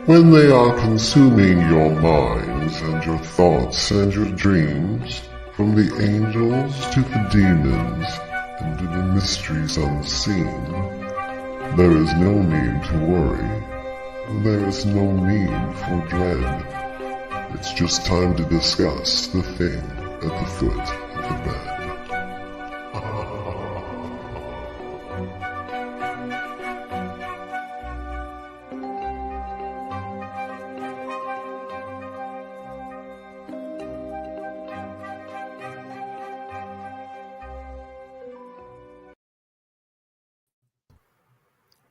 when they are consuming your minds and your thoughts and your dreams, from the angels to the demons and to the mysteries unseen, there is no need to worry. There is no need for dread. It's just time to discuss the thing at the foot of the bed.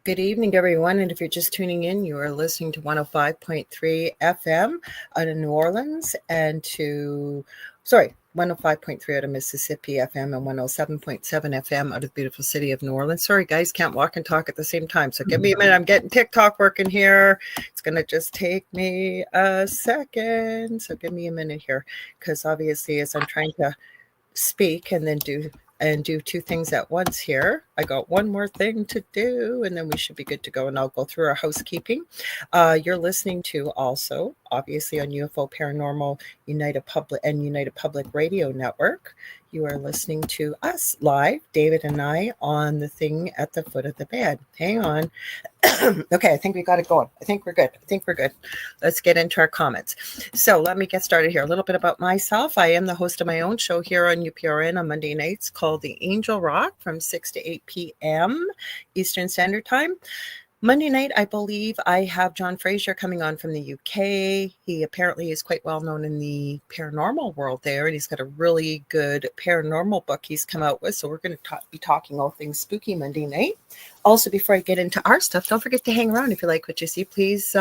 Good evening, everyone. And if you're just tuning in, you are listening to 105.3 FM out of New Orleans and 105.3 out of Mississippi FM and 107.7 FM out of the beautiful city of New Orleans. Sorry, guys, can't walk and talk at the same time. So give me a minute. I'm getting TikTok working here. It's going to just take me a second. So give me a minute here, because obviously as I'm trying to speak and then do two things at once here, I got one more thing to do, and then we should be good to go, and I'll go through our housekeeping. You're listening to also, obviously, on UFO Paranormal United Public Radio Network. You are listening to us live, David and I, on the thing at the foot of the bed. Hang on. Okay, I think we got it going. I think we're good. Let's get into our comments. So let me get started here. A little bit about myself. I am the host of my own show here on UPRN on Monday nights called The Angel Rock from 6 to 8 p.m. Eastern Standard Time. Monday night, I believe I have John Fraser coming on from the UK. He apparently is quite well known in the paranormal world there, and he's got a really good paranormal book he's come out with. So we're going to be talking all things spooky Monday night. Also, before I get into our stuff, don't forget to hang around. If you like what you see, please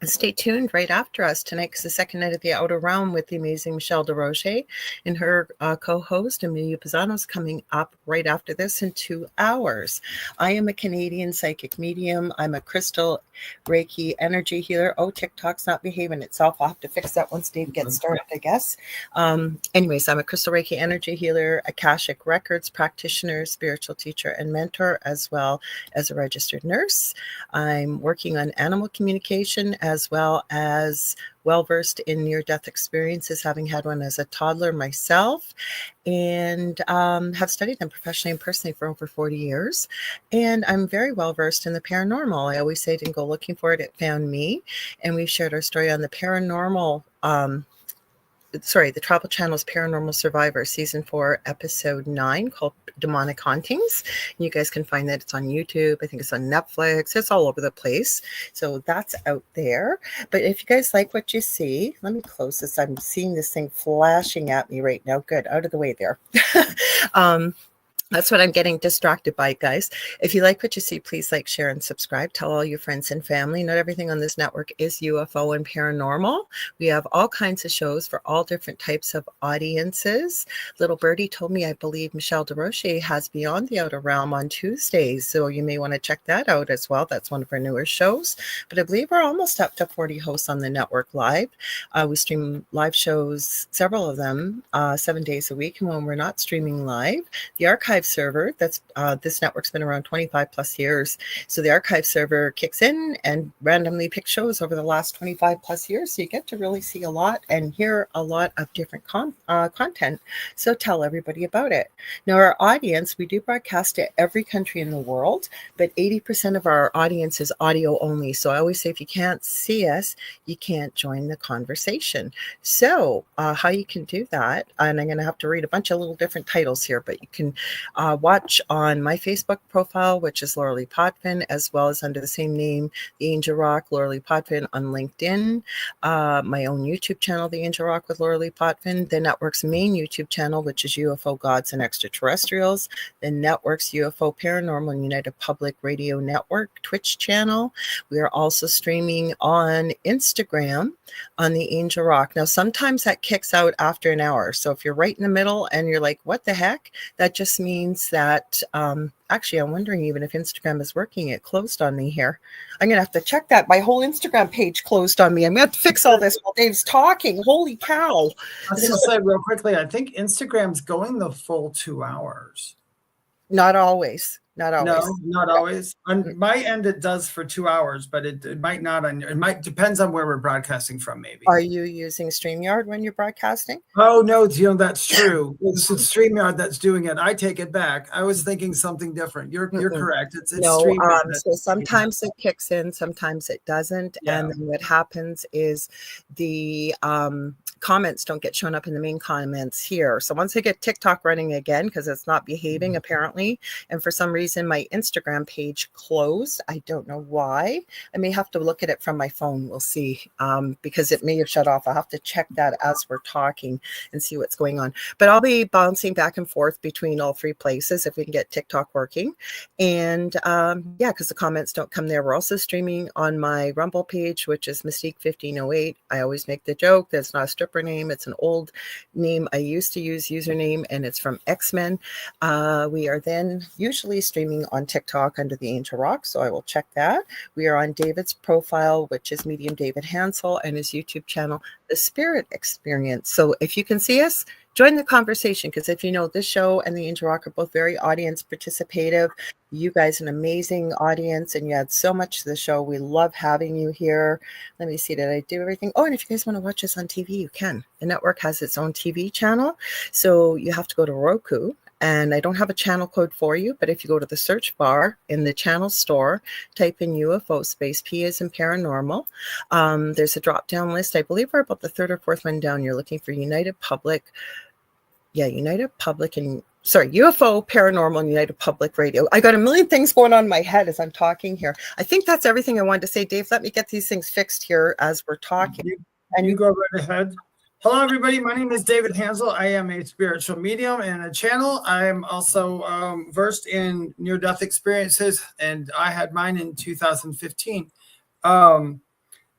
stay tuned right after us tonight, because the second night of the Outer Realm with the amazing Michelle DeRoche and her co-host Amelia Pisano is coming up right after this in 2 hours. I am a Canadian psychic medium. I'm a crystal Reiki energy healer. Oh, TikTok's not behaving itself. I'll have to fix that once Dave gets started, I guess. Anyways, I'm a crystal Reiki energy healer, Akashic Records practitioner, spiritual teacher, and mentor, as well as a registered nurse. I'm working on animal communication, as well as well-versed in near-death experiences, having had one as a toddler myself, and have studied them professionally and personally for over 40 years. And I'm very well-versed in the paranormal. I always say, didn't go looking for it, it found me. And we've shared our story on the paranormal the Travel Channel's Paranormal Survivor Season 4, Episode 9, called Demonic Hauntings. You guys can find that. It's on YouTube. I think it's on Netflix. It's all over the place. So that's out there. But if you guys like what you see, let me close this. I'm seeing this thing flashing at me right now. Good. Out of the way there. That's what I'm getting distracted by, guys. If you like what you see, please like, share, and subscribe. Tell all your friends and family. Not everything on this network is UFO and paranormal. We have all kinds of shows for all different types of audiences. Little Birdie told me, I believe Michelle DeRoche has Beyond the Outer Realm on Tuesdays, so you may want to check that out as well. That's one of our newer shows. But I believe we're almost up to 40 hosts on the network live. We stream live shows, several of them, 7 days a week. And when we're not streaming live, the archive server, that's this network's been around 25 plus years, so the archive server kicks in and randomly picks shows over the last 25 plus years, so you get to really see a lot and hear a lot of different content. So tell everybody about it. Now, our audience, we do broadcast to every country in the world, but 80% of our audience is audio only. So I always say, if you can't see us, you can't join the conversation. So how you can do that, and I'm going to have to read a bunch of little different titles here, but you can watch on my Facebook profile, which is Lorilei Potvin, as well as under the same name, The Angel Rock, Lorilei Potvin on LinkedIn, my own YouTube channel, The Angel Rock with Lorilei Potvin, the network's main YouTube channel, which is UFO Gods and Extraterrestrials, the network's UFO Paranormal United Public Radio Network Twitch channel. We are also streaming on Instagram on The Angel Rock. Now, sometimes that kicks out after an hour. So if you're right in the middle and you're like, what the heck? That just means that actually, I'm wondering even if Instagram is working. It closed on me here. I'm going to have to check that. My whole Instagram page closed on me. I'm going to have to fix all this while Dave's talking. Holy cow. I was going to say real quickly, I think Instagram's going the full 2 hours. Not always. Not always. No, not always. On my end, it does for 2 hours, but it might not on. It might depends on where we're broadcasting from, maybe. Are you using StreamYard when you're broadcasting? Oh no, that's true. It's StreamYard that's doing it. I take it back. I was thinking something different. You're correct. It's No, StreamYard. so sometimes it kicks in, sometimes it doesn't. Yeah. And then what happens is the comments don't get shown up in the main comments here. So once I get TikTok running again, because it's not behaving apparently, and for some reason my Instagram page closed. I don't know why. I may have to look at it from my phone. We'll see, because it may have shut off. I'll have to check that as we're talking and see what's going on. But I'll be bouncing back and forth between all three places if we can get TikTok working. And yeah, because the comments don't come there. We're also streaming on my Rumble page, which is Mystique 1508. I always make the joke that's not a stripper name. It's an old name I used to use, username, and it's from X-Men. We are then usually streaming on TikTok under the Angel Rock, so I will check that. We are on David's profile, which is Medium David Hanzel, and his YouTube channel, The Spirit Experience. So if you can see us, join the conversation, because if you know, this show and the Angel Rock are both very audience participative. You guys an amazing audience, and you add so much to the show. We love having you here. Let me see, did I do everything? Oh, and if you guys want to watch us on TV, you can. The network has its own TV channel, so you have to go to Roku. And I don't have a channel code for you, but if you go to the search bar in the channel store, type in UFO space, P as in paranormal. There's a drop-down list. I believe we're about the third or fourth one down. You're looking for United Public. Yeah, United Public and, sorry, UFO, Paranormal, and United Public Radio. I got a million things going on in my head as I'm talking here. I think that's everything I wanted to say. Dave, let me get these things fixed here as we're talking. You go right ahead. Hello, everybody. My name is David Hanzel. I am a spiritual medium and a channel. I am also versed in near-death experiences, and I had mine in 2015. I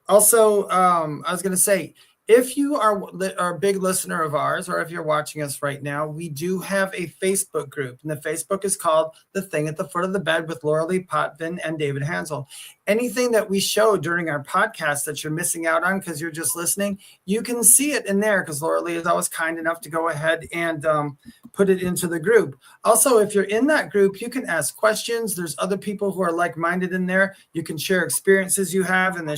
was going to say, if you are a big listener of ours, or if you're watching us right now, we do have a Facebook group, and the Facebook is called The Thing at the Foot of the Bed with Lorilei Potvin and David Hanzel. Anything that we show during our podcast that you're missing out on because you're just listening, you can see it in there, because Lorilei is always kind enough to go ahead and put it into the group. Also, if you're in that group, you can ask questions. There's other people who are like-minded in there. You can share experiences you have in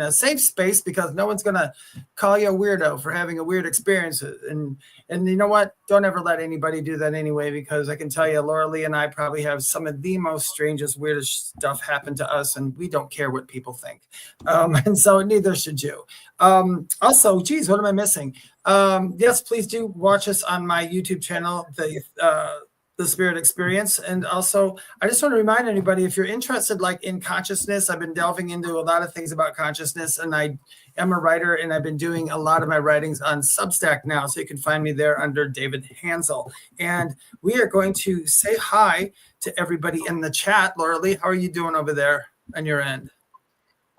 a safe space, because no one's going to call you a weirdo for having a weird experience. And you know what? Don't ever let anybody do that anyway, because I can tell you, Lorilei and I probably have some of the most strangest, weirdest stuff happen to us, and we don't care what people think. And so neither should you. Also, geez, what am I missing? Yes, please do watch us on my YouTube channel, the Spirit Experience. And also, I just want to remind anybody, if you're interested in consciousness, I've been delving into a lot of things about consciousness, and I am a writer, and I've been doing a lot of my writings on Substack now, so you can find me there under David Hanzel. And we are going to say hi to everybody in the chat. Lorilei, how are you doing over there on your end?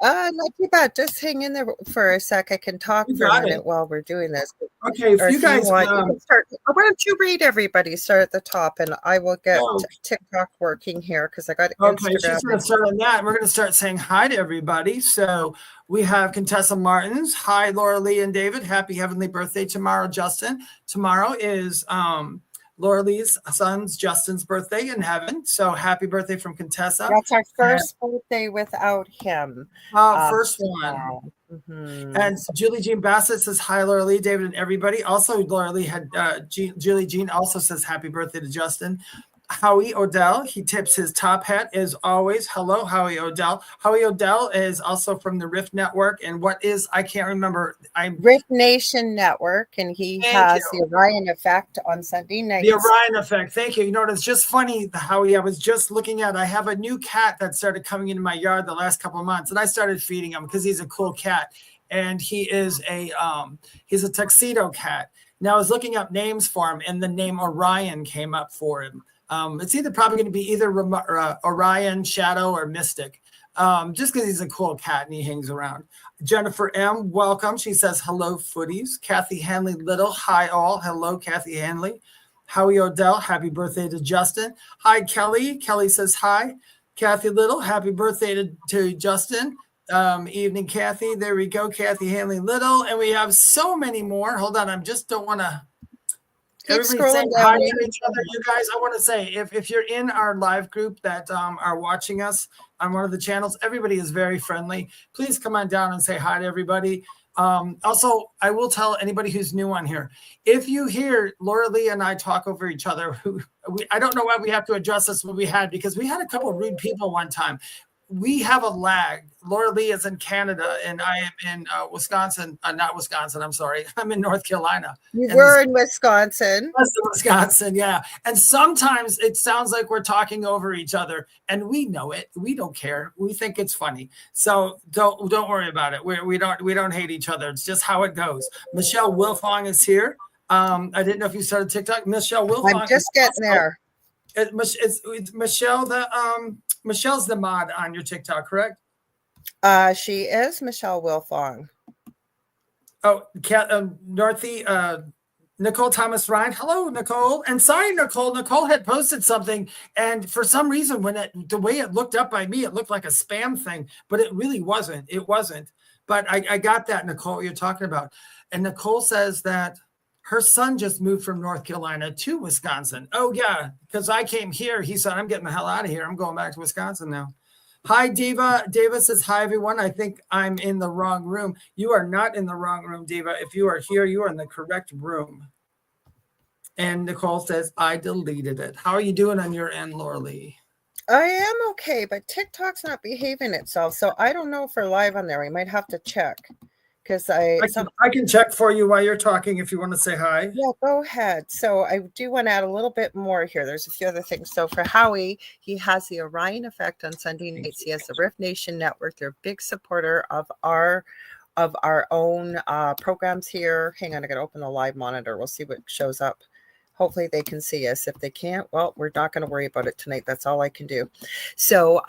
Not too bad. Just hang in there for a sec. I can talk for a minute while we're doing this. Okay, if you guys want, you can start. Why don't you read everybody? Start at the top, and I will get TikTok working here, because I got Instagram. Okay, she's going to start on that. We're going to start saying hi to everybody. So we have Contessa Martins. Hi, Lorilei and David. Happy heavenly birthday tomorrow, Justin. Tomorrow is Lorilei's son's Justin's birthday in heaven. So happy birthday from Contessa. That's our first birthday without him. First one. Mm-hmm. And Julie Jean Bassett says hi, Lorilei, David, and everybody. Also, Lorilei had Julie Jean also says happy birthday to Justin. Howie Odell, he tips his top hat as always. Hello, Howie Odell. Howie Odell is also from the Rift Network, and I can't remember. Rift Nation Network, and he has the Orion Effect on Sunday nights. The Orion Effect, thank you. You know, it's just funny, Howie, I was just looking at, I have a new cat that started coming into my yard the last couple of months, and I started feeding him because he's a cool cat, and he is he's a tuxedo cat. Now, I was looking up names for him, and the name Orion came up for him. It's probably going to be either Orion, Shadow, or Mystic, just because he's a cool cat and he hangs around. Jennifer M., welcome. She says, hello, footies. Kathy Hanley Little, hi all. Hello, Kathy Hanley. Howie Odell, happy birthday to Justin. Hi, Kelly. Kelly says hi. Kathy Little, happy birthday to Justin. Evening, Kathy. There we go, Kathy Hanley Little. And we have so many more. Hold on, I just don't want to Everybody's scrolling saying down. hi to each other. You guys, I want to say, if you're in our live group that are watching us on one of the channels, everybody is very friendly. Please come on down and say hi to everybody. Also, I will tell anybody who's new on here, if you hear Lorilei and I talk over each other, I don't know why we have to address this when we had, because we had a couple of rude people one time. We have a lag. Lorilei is in Canada and I am in Wisconsin. Not Wisconsin, I'm sorry. I'm in North Carolina. You were in Wisconsin. Wisconsin, yeah. And sometimes it sounds like we're talking over each other, and we know it. We don't care. We think it's funny. So don't worry about it. We don't hate each other. It's just how it goes. Michelle Wilfong is here. I didn't know if you started TikTok. Michelle Wilfong. I'm just getting there. It's Michelle Michelle's the mod on your TikTok, correct? She is Michelle Wilfong. Oh, Nicole Thomas Ryan. Hello, Nicole. And sorry, Nicole. Nicole had posted something, and for some reason, the way it looked up by me, it looked like a spam thing, but it really wasn't. It wasn't. But I got that, Nicole, you're talking about. And Nicole says that her son just moved from North Carolina to Wisconsin. Oh, yeah, because I came here. He said, I'm getting the hell out of here. I'm going back to Wisconsin now. Hi, Diva. Diva says, hi, everyone. I think I'm in the wrong room. You are not in the wrong room, Diva. If you are here, you are in the correct room. And Nicole says, I deleted it. How are you doing on your end, Lorilei? I am okay, but TikTok's not behaving itself. So I don't know if we're live on there. We might have to check. Because I can check for you while you're talking if you want to say hi. Yeah, go ahead. So I do want to add a little bit more here. There's a few other things. So for Howie, he has the Orion Effect on Sunday nights. He has the Rift Nation Network. They're a big supporter of our own programs here. Hang on, I got to open the live monitor. We'll see what shows up. Hopefully they can see us. If they can't, well, we're not going to worry about it tonight. That's all I can do. So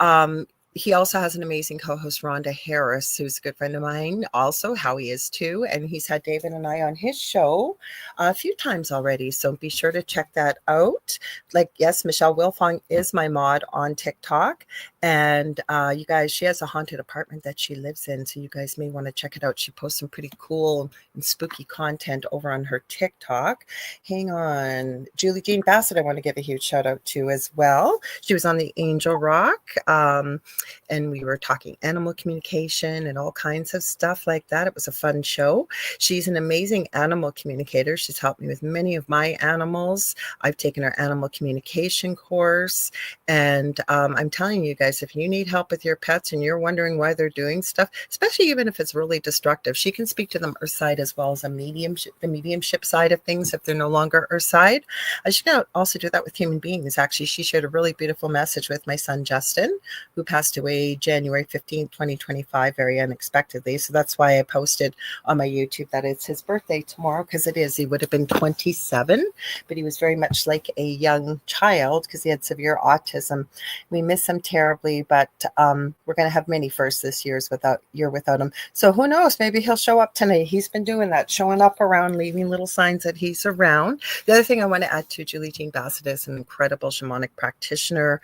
he also has an amazing co-host, Rhonda Harris, who's a good friend of mine, also Howie is too. And he's had David and I on his show a few times already. So be sure to check that out. Like, yes, Michelle Wilfong is my mod on TikTok. And you guys, she has a haunted apartment that she lives in. So you guys may want to check it out. She posts some pretty cool and spooky content over on her TikTok. Hang on. Julie Jean Bassett, I want to give a huge shout out to as well. She was on the Angel Rock. And we were talking animal communication and all kinds of stuff like that. It was a fun show. She's an amazing animal communicator. She's helped me with many of my animals. I've taken her animal communication course. And I'm telling you guys, if you need help with your pets and you're wondering why they're doing stuff, especially even if it's really destructive, she can speak to them earth side as well as the mediumship side of things if they're no longer earth side. She can also do that with human beings. Actually, she shared a really beautiful message with my son, Justin, who passed away January 15th, 2025, very unexpectedly. So that's why I posted on my YouTube that it's his birthday tomorrow, because it is. He would have been 27, but he was very much like a young child because he had severe autism. We miss him terribly, but we're going to have many firsts this year without him. So who knows? Maybe he'll show up tonight. He's been doing that, showing up around, leaving little signs that he's around. The other thing I want to add to, Julie Jean Bassett is an incredible shamanic practitioner.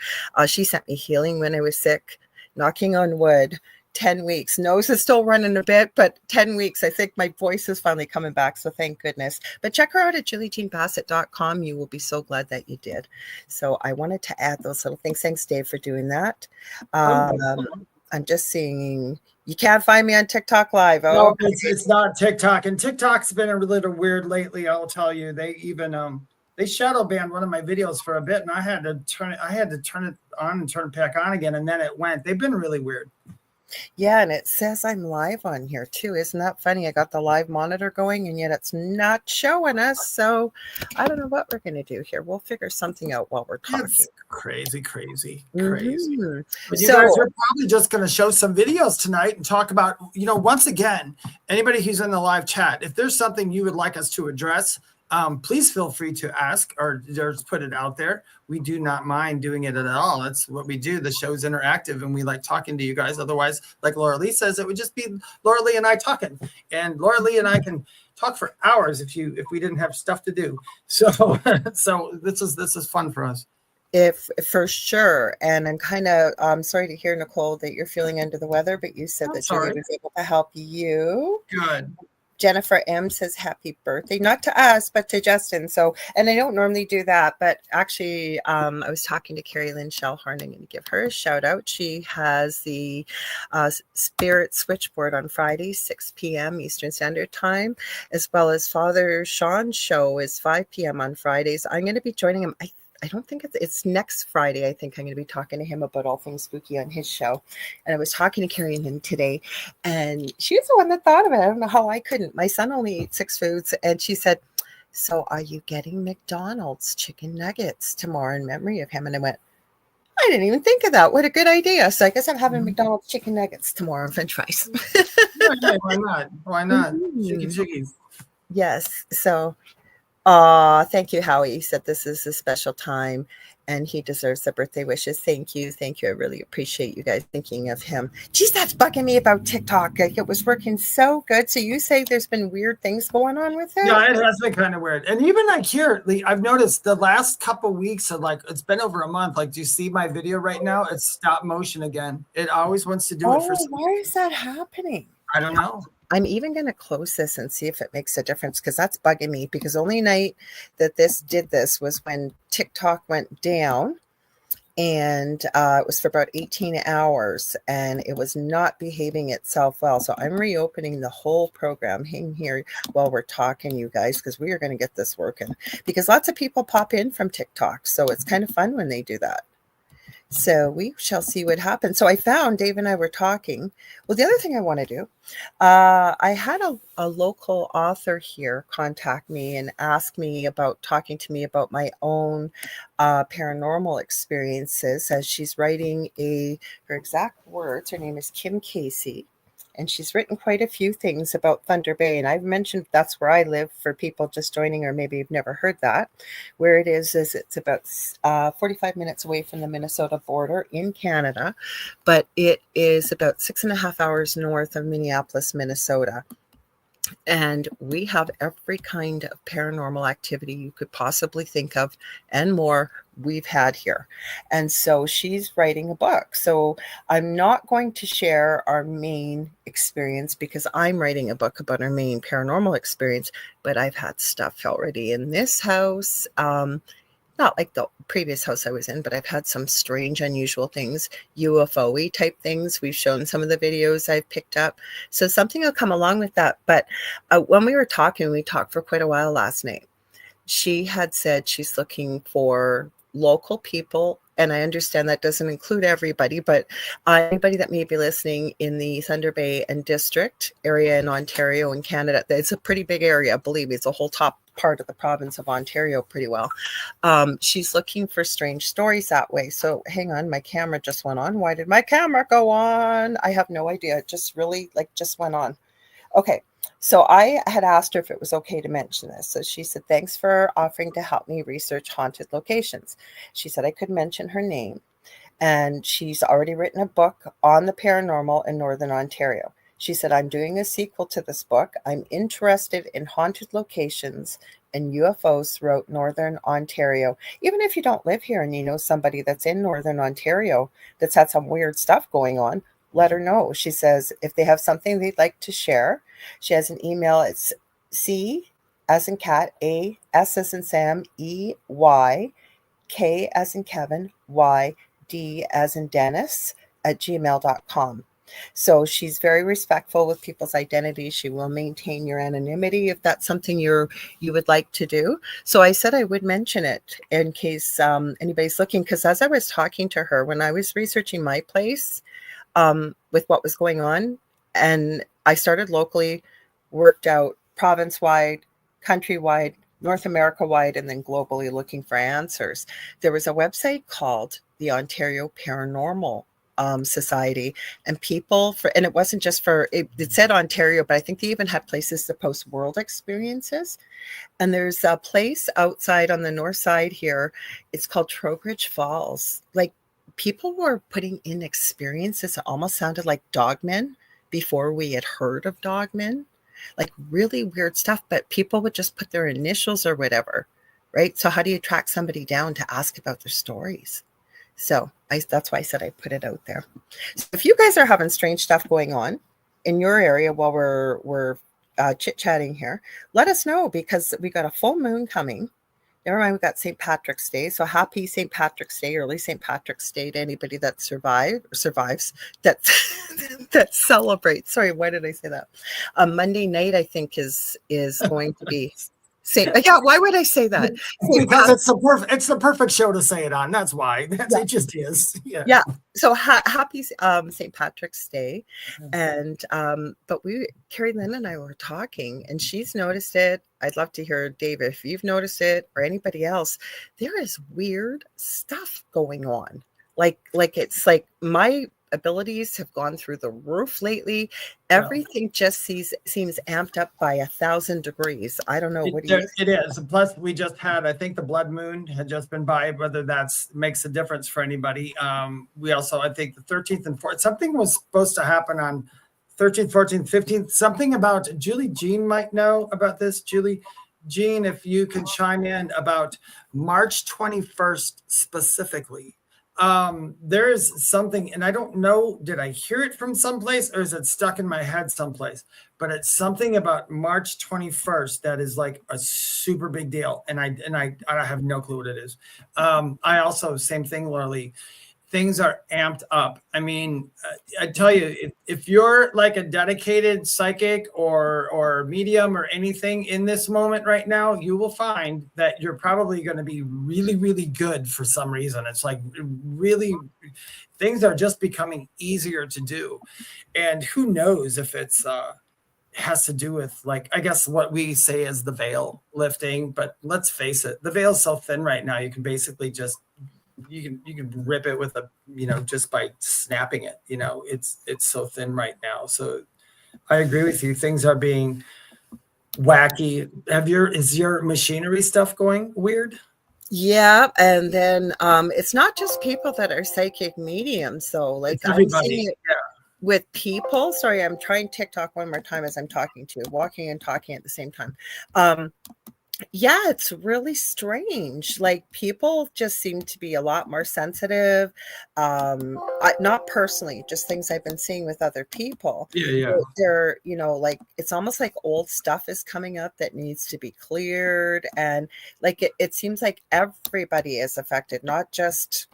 She sent me healing when I was sick. Knocking on wood, 10 weeks. Nose is still running a bit, but 10 weeks. I think my voice is finally coming back, so thank goodness. But check her out at juliejeanbassett.com. You will be so glad that you did. So I wanted to add those little things. Thanks, Dave, for doing that. I'm just seeing, you can't find me on TikTok Live. Oh, no, it's not TikTok. And TikTok's been a little weird lately, I'll tell you. They even they shadow banned one of my videos for a bit, and I had to turn it on and turn it back on again, and then it went. They've been really weird. Yeah, and it says I'm live on here too. Isn't that funny? I got the live monitor going, and yet it's not showing us. So I don't know what we're going to do here. We'll figure something out while we're talking. It's crazy. Mm-hmm. But you guys are probably just going to show some videos tonight and talk about, once again, anybody who's in the live chat, if there's something you would like us to address, please feel free to ask or just put it out there. We do not mind doing it at all. That's what we do. The show's interactive and we like talking to you guys. Otherwise, like Lorilei says, it would just be Lorilei and I talking. And Lorilei and I can talk for hours if we didn't have stuff to do. So this is fun for us. If for sure. And I'm kind of sorry to hear, Nicole, that you're feeling under the weather, but you said that Julie was able to help you. Good. Jennifer M says happy birthday, not to us, but to Justin. So, and I don't normally do that, but actually, I was talking to Carrie Lynn Shellhorn. I'm going to give her a shout out. She has the Spirit Switchboard on Friday, 6 p.m. Eastern Standard Time, as well as Father Sean's show is 5 p.m. on Fridays. I'm going to be joining him. I don't think it's next Friday. I think I'm going to be talking to him about all things spooky on his show. And I was talking to Carrie Lynn today, and she was the one that thought of it. I don't know how I couldn't. My son only eats 6 foods, and she said, so are you getting McDonald's chicken nuggets tomorrow in memory of him? And I went, I didn't even think of that. What a good idea. So I guess I'm having McDonald's chicken nuggets tomorrow and french fries. Yeah, why not? Why not? Chickies. Yes. So thank you, Howie. He said this is a special time and he deserves the birthday wishes. Thank you. Thank you. I really appreciate you guys thinking of him. Geez, that's bugging me about TikTok. Like, it was working so good. So you say there's been weird things going on with it? Yeah, it has been kind of weird. And even like here, I've noticed the last couple of weeks of it's been over a month. Like, do you see my video right now? It's stop motion again. It always wants to do it for why is that happening? I don't know. I'm even going to close this and see if it makes a difference, because that's bugging me, because the only night that this did this was when TikTok went down, and it was for about 18 hours and it was not behaving itself well. So I'm reopening the whole program here while we're talking, you guys, because we are going to get this working, because lots of people pop in from TikTok. So it's kind of fun when they do that. So we shall see what happens. So I found, Dave and I were talking. Well, the other thing I want to do, I had a local author here contact me and ask me about talking to me about my own paranormal experiences, as she's writing her exact words. Her name is Kim Casey. And she's written quite a few things about Thunder Bay. And I've mentioned that's where I live for people just joining, or maybe you've never heard that. Where it is it's about 45 minutes away from the Minnesota border in Canada. But it is about 6.5 hours north of Minneapolis, Minnesota. And we have every kind of paranormal activity you could possibly think of and more we've had here. And so she's writing a book. So I'm not going to share our main experience, because I'm writing a book about our main paranormal experience, but I've had stuff already in this house. Not like the previous house I was in, but I've had some strange, unusual things, UFO-y type things. We've shown some of the videos I've picked up. So something will come along with that. But when we were talking, we talked for quite a while last night. She had said she's looking for local people. And I understand that doesn't include everybody, but anybody that may be listening in the Thunder Bay and District area in Ontario and Canada, it's a pretty big area, believe me. It's a whole top part of the province of Ontario pretty well. She's looking for strange stories that way. So hang on, my camera just went on. Why did my camera go on? I have no idea. It just really just went on. Okay. So I had asked her if it was okay to mention this. So she said, thanks for offering to help me research haunted locations. She said I could mention her name, and she's already written a book on the paranormal in Northern Ontario. She said, I'm doing a sequel to this book. I'm interested in haunted locations and UFOs throughout Northern Ontario. Even if you don't live here and you know somebody that's in Northern Ontario that's had some weird stuff going on, let her know. She says if they have something they'd like to share. She has an email. It's C as in cat, A, S as in Sam, E, Y, K as in Kevin, Y, D as in Dennis @gmail.com. So she's very respectful with people's identity. She will maintain your anonymity if that's something you would like to do. So I said I would mention it in case anybody's looking, because as I was talking to her, when I was researching my place with what was going on, and I started locally, worked out province-wide, countrywide, North America-wide, and then globally looking for answers. There was a website called the Ontario Paranormal Society, and and it wasn't just for, it said Ontario, but I think they even had places to post world experiences. And there's a place outside on the north side here. It's called Trowbridge Falls. Like, people were putting in experiences that almost sounded like dogmen before we had heard of dogmen, like really weird stuff, but people would just put their initials or whatever, right? So how do you track somebody down to ask about their stories? So that's why I said I put it out there. So if you guys are having strange stuff going on in your area while we're chit-chatting here, let us know, because we got a full moon coming. Never mind, we got St. Patrick's Day. So happy St. Patrick's Day, early St. Patrick's Day to anybody that survives, that that celebrates. Sorry, why did I say that? Monday night, I think, is going to be yeah, why would I say that? Because it's the perfect show to say it on. That's why. It just is. Yeah. So happy St. Patrick's Day. And but Carrie Lynn and I were talking, and she's noticed it. I'd love to hear, Dave, if you've noticed it, or anybody else. There is weird stuff going on. Like it's like my abilities have gone through the roof lately. Everything just seems amped up by 1,000 degrees. I don't know what it is. Plus, we just had, I think the blood moon had just been by, whether that's makes a difference for anybody. We also, I think the 13th and 14th, something was supposed to happen on 13th, 14th, 15th, something about Julie Jean might know about this. Julie Jean, if you can chime in about March 21st specifically. There is something, and I don't know, did I hear it from someplace or is it stuck in my head someplace? But it's something about March 21st that is like a super big deal. And I have no clue what it is. I also, same thing, Lorilei, things are amped up. I mean, I tell you, if you're like a dedicated psychic or medium or anything in this moment right now, you will find that you're probably going to be really, really good for some reason. It's like really, things are just becoming easier to do. And who knows if it's has to do with, like, I guess what we say is the veil lifting, but let's face it, the veil's so thin right now. You can basically just you can rip it with a, just by snapping it. It's so thin right now. So I agree with you. Things are being wacky. Is your machinery stuff going weird? Yeah, and then it's not just people that are psychic mediums, though. Like, I'm seeing it with people. Sorry, I'm trying TikTok one more time as I'm talking to you, walking and talking at the same time. Yeah, it's really strange. Like, people just seem to be a lot more sensitive. Not personally, just things I've been seeing with other people. Yeah. They're, like, it's almost like old stuff is coming up that needs to be cleared. And like, it seems like everybody is affected, not just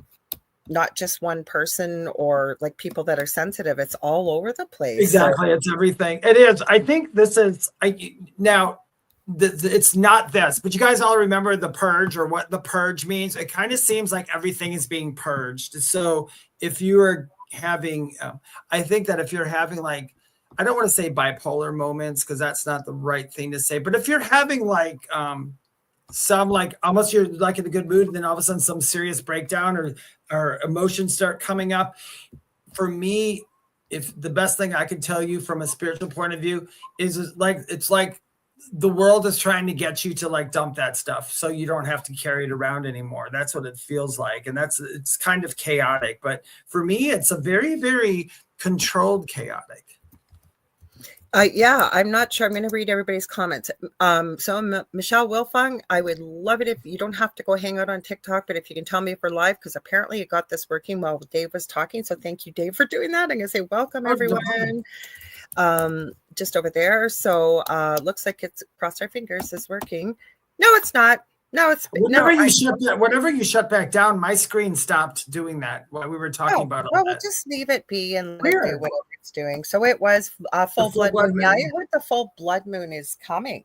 one person or like people that are sensitive. It's all over the place. Exactly. So, it's everything. It is. I think this is now. It's not this, but you guys all remember the purge, or what the purge means. It kind of seems like everything is being purged. So if you are having, I think that if you're having, like, I don't want to say bipolar moments, because that's not the right thing to say, but if you're having like some, like, almost you're like in a good mood and then all of a sudden some serious breakdown or emotions start coming up, for me, if the best thing I can tell you from a spiritual point of view is like, it's like the world is trying to get you to like dump that stuff so you don't have to carry it around anymore. That's what it feels like. And it's kind of chaotic, but for me, it's a very, very controlled chaotic. Yeah, I'm not sure. I'm going to read everybody's comments. So Michelle Wilfong, I would love it if you don't have to go hang out on TikTok, but if you can tell me if we're live, because apparently you got this working while Dave was talking. So thank you, Dave, for doing that. I'm going to say welcome, everyone. Just over there. So looks like it's, cross our fingers, is working. No, it's not. No, it's whenever you shut back down, my screen stopped doing that while we were talking about all that. We'll just leave it be and let it do whatever it's doing. So it was full blood moon. Yeah, I heard the full blood moon is coming.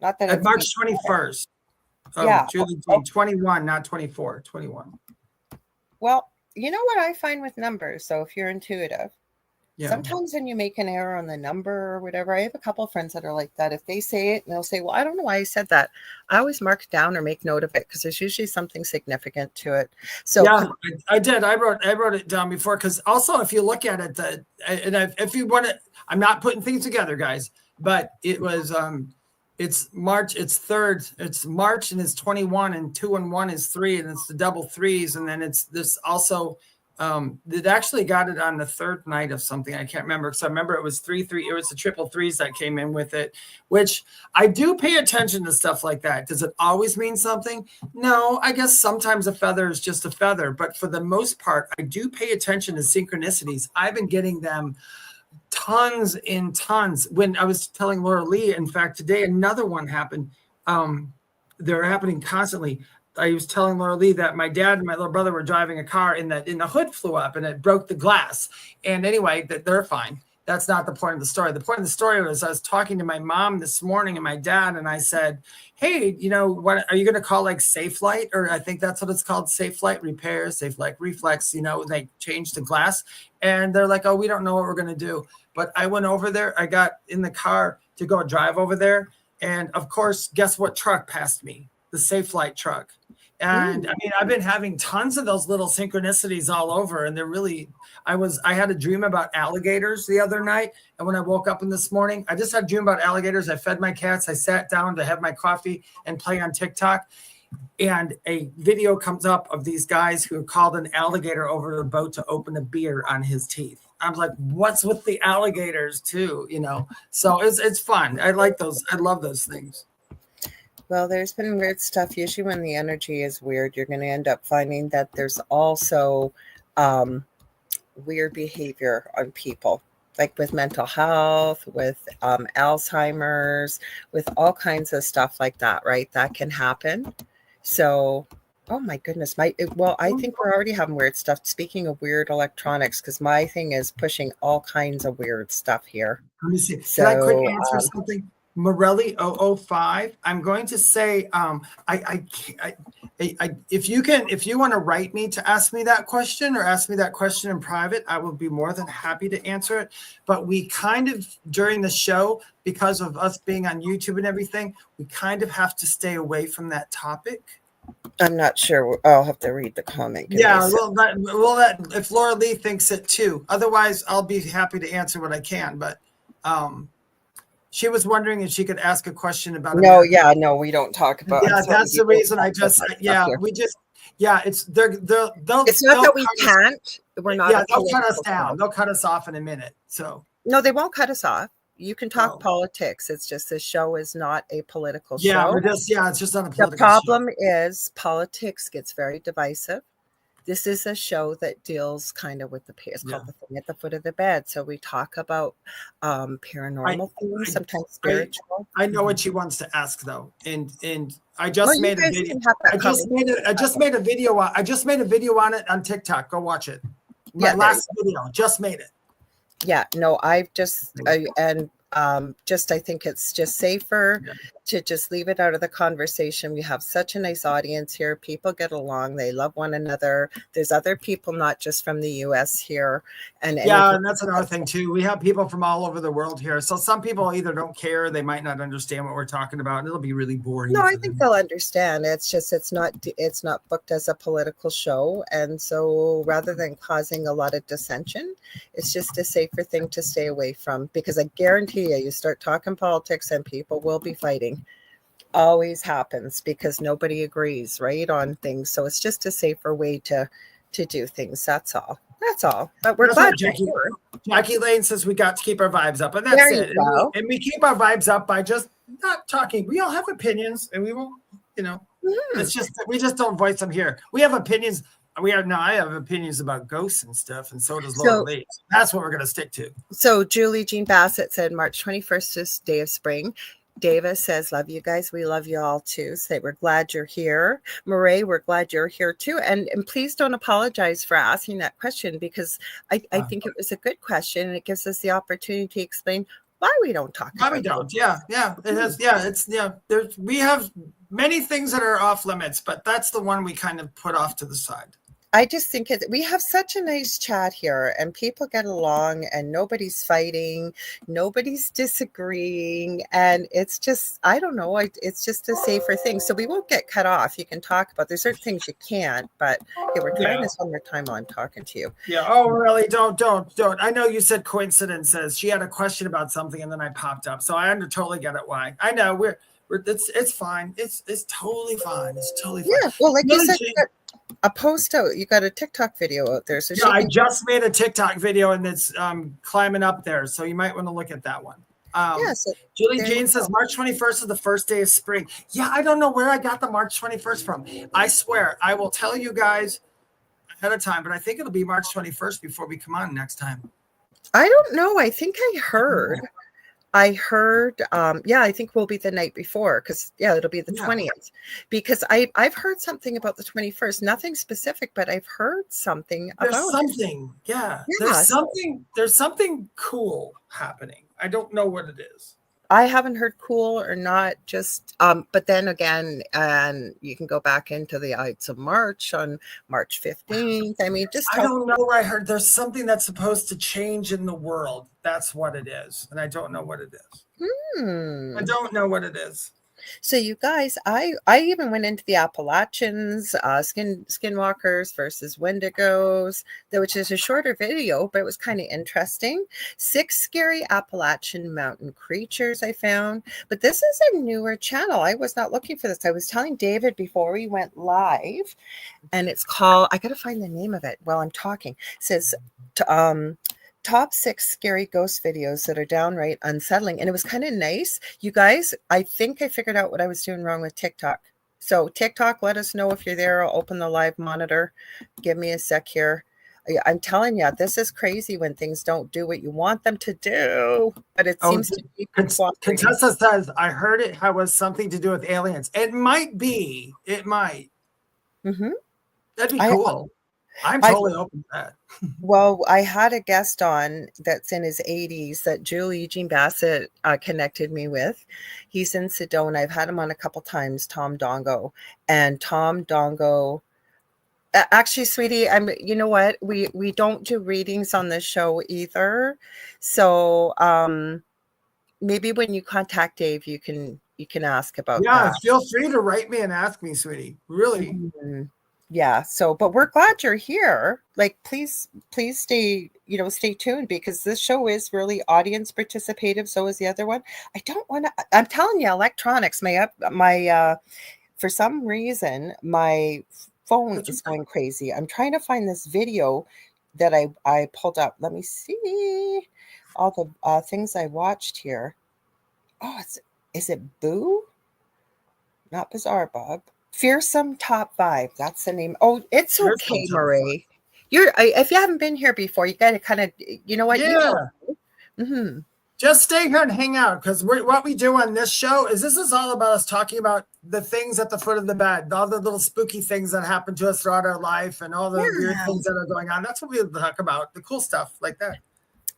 Not that it's March 21st. Julie, 21, not 24, 21. Well, you know what I find with numbers? So if you're intuitive, sometimes when you make an error on the number or whatever, I have a couple of friends that are like that. If they say it and they'll say, well, I don't know why I said that, I always mark it down or make note of it, because there's usually something significant to it. So yeah, I did. I wrote it down before, because also if you look at it, if you want to, I'm not putting things together, guys, but it was it's March, it's 3rd, it's March, and it's 21, and 2 and 1 is 3, and it's the double threes, and then it's this also. It actually got it on the 3rd night of something. I can't remember, because I remember it was 3-3. It was the triple threes that came in with it, which I do pay attention to stuff like that. Does it always mean something? No, I guess sometimes a feather is just a feather. But for the most part, I do pay attention to synchronicities. I've been getting them tons and tons. When I was telling Lorilei, in fact, today another one happened. They're happening constantly. I was telling Lorilei that my dad and my little brother were driving a car, and the hood flew up and it broke the glass. And anyway, that they're fine. That's not the point of the story. The point of the story was I was talking to my mom this morning and my dad, and I said, hey, what are you going to call like Safe Light? Or I think that's what it's called, Safe Light Repair, Safe Light Reflex, they changed the glass. And they're like, oh, we don't know what we're going to do. But I went over there. I got in the car to go drive over there. And of course, guess what truck passed me? The Safe Light truck. And I mean, I've been having tons of those little synchronicities all over. And they're really, I had a dream about alligators the other night. And when I woke up in this morning, I just had a dream about alligators. I fed my cats. I sat down to have my coffee and play on TikTok. And a video comes up of these guys who called an alligator over the boat to open a beer on his teeth. I'm like, what's with the alligators too? So it's fun. I like those. I love those things. Well, there's been weird stuff. Usually when the energy is weird, you're going to end up finding that there's also weird behavior on people, like with mental health, with Alzheimer's, with all kinds of stuff like that, right? That can happen. So, oh my goodness. I think we're already having weird stuff. Speaking of weird electronics, because my thing is pushing all kinds of weird stuff here. Let me see. So, can I quick answer something? Morelli 005. I'm going to say, if you want to write me to ask me that question or ask me that question in private, I will be more than happy to answer it. But we kind of, during the show, because of us being on YouTube and everything, we kind of have to stay away from that topic. I'm not sure. I'll have to read the comment. Yeah, if Lorilei thinks it too. Otherwise, I'll be happy to answer what I can. But she was wondering if she could ask a question about. No, we don't talk about. Yeah, that's the reason it's they'll. It's not that we can't. We're not. Yeah, they'll cut us down. They'll cut us off in a minute. So no, they won't cut us off. You can talk politics. It's just this show is not a political show. Yeah, it's just not a political show. The problem is politics gets very divisive. This is a show that deals kind of with it's called The Thing at the Foot of the Bed. So we talk about paranormal things, sometimes spiritual. I know what she wants to ask though, and I just made a video. I just made a video on it on TikTok. Go watch it. My last video. Just made it. Yeah. No, I've just I think it's just safer to just leave it out of the conversation. We have such a nice audience here. People get along. They love one another. There's other people, not just from the US here. And that's another thing too. We have people from all over the world here. So some people either don't care, they might not understand what we're talking about, and it'll be really boring. No, I think they'll understand. It's just it's not booked as a political show. And so rather than causing a lot of dissension, it's just a safer thing to stay away from, because I guarantee you start talking politics and people will be fighting. Always happens because nobody agrees, right, on things. So it's just a safer way to do things. That's all. But we're glad Jackie Lane says we got to keep our vibes up, and that's it. And we keep our vibes up by just not talking. We all have opinions, and we will, it's just that we just don't voice them here. We have opinions. I have opinions about ghosts and stuff, and so does Lorilei. That's what we're going to stick to. So Julie Jean Bassett said March 21st is day of spring. Davis says, love you guys. We love you all too. So we're glad you're here. Murray, we're glad you're here too. And please don't apologize for asking that question, because I think it was a good question, and it gives us the opportunity to explain why we don't talk about it. Why we don't. Yeah. It has, we have many things that are off limits, but that's the one we kind of put off to the side. I just think we have such a nice chat here, and people get along, and nobody's fighting, nobody's disagreeing, and it's just, I don't know, it's just a safer thing. So we won't get cut off. You can talk about, there's certain things you can't, but we're trying to spend more time on talking to you. Yeah. Oh, really? Don't. I know you said coincidences. She had a question about something, and then I popped up, so I totally get it why. I know it's fine. It's totally fine. It's totally fine. Yeah. Well, like you said, a post out, you got a TikTok video out there. So I just made a TikTok video, and it's climbing up there, so you might want to look at that one. So Julie Jane says March 21st is the first day of spring. Yeah, I don't know where I got the March 21st from. I swear I will tell you guys ahead of time, but I think it'll be March 21st before we come on next time. I don't know. I think I think we'll be the night before because it'll be the 20th because I've heard something about the 21st, nothing specific, but I've heard something about something. it. Yeah. There's something cool happening. I don't know what it is. I haven't heard cool or not, just but then again, and you can go back into the Ides of March on March 15th. I mean, I don't know where I heard there's something that's supposed to change in the world. That's what it is. And I don't know what it is. I don't know what it is. So you guys, I even went into the Appalachians, skinwalkers versus Wendigos, which is a shorter video, but it was kind of interesting. 6 scary Appalachian mountain creatures I found, but this is a newer channel. I was not looking for this. I was telling David before we went live, and it's called, I got to find the name of it while I'm talking. It says, top 6 scary ghost videos that are downright unsettling. And it was kind of nice. You guys, I think I figured out what I was doing wrong with TikTok. So TikTok, let us know if you're there. I'll open the live monitor. Give me a sec here. I'm telling you, this is crazy when things don't do what you want them to do. But it seems to be. Contessa says, I heard it was something to do with aliens. It might be. It might. Mm-hmm. That'd be cool. I'm totally open to that. Well, I had a guest on that's in his 80s that Julie Jean Bassett connected me with. He's in Sedona. I've had him on a couple times, Tom Dongo. And Tom Dongo, actually, sweetie, you know what? We don't do readings on this show either. So maybe when you contact Dave, you can ask about that. Feel free to write me and ask me, sweetie. Really. Mm-hmm. Yeah. So, but we're glad you're here. Like, please stay, stay tuned because this show is really audience participative. So is the other one. I don't want to, I'm telling you, electronics, for some reason, my phone is going crazy. I'm trying to find this video that I pulled up. Let me see all the things I watched here. Oh, is it Boo? Not Bizarre Bob. Fearsome Top 5. That's the name. Oh, it's okay, Marie. If you haven't been here before, you got to kind of, you know what? Yeah. Mm-hmm. Just stay here and hang out because what we do on this show is all about us talking about the things at the foot of the bed, all the little spooky things that happen to us throughout our life and all the weird things that are going on. That's what we talk about, the cool stuff like that.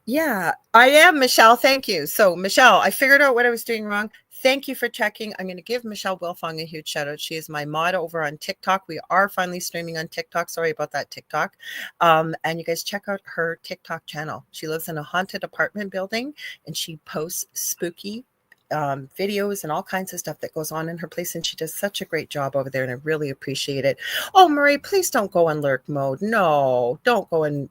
Yeah, I am, Michelle. Thank you. So, Michelle, I figured out what I was doing wrong. Thank you for checking. I'm going to give Michelle Wilfong a huge shout out. She is my mod over on TikTok. We are finally streaming on TikTok. Sorry about that, TikTok. And you guys check out her TikTok channel. She lives in a haunted apartment building and she posts spooky videos and all kinds of stuff that goes on in her place, and she does such a great job over there, and I really appreciate it. Oh, Marie, please don't go in lurk mode. No, don't go in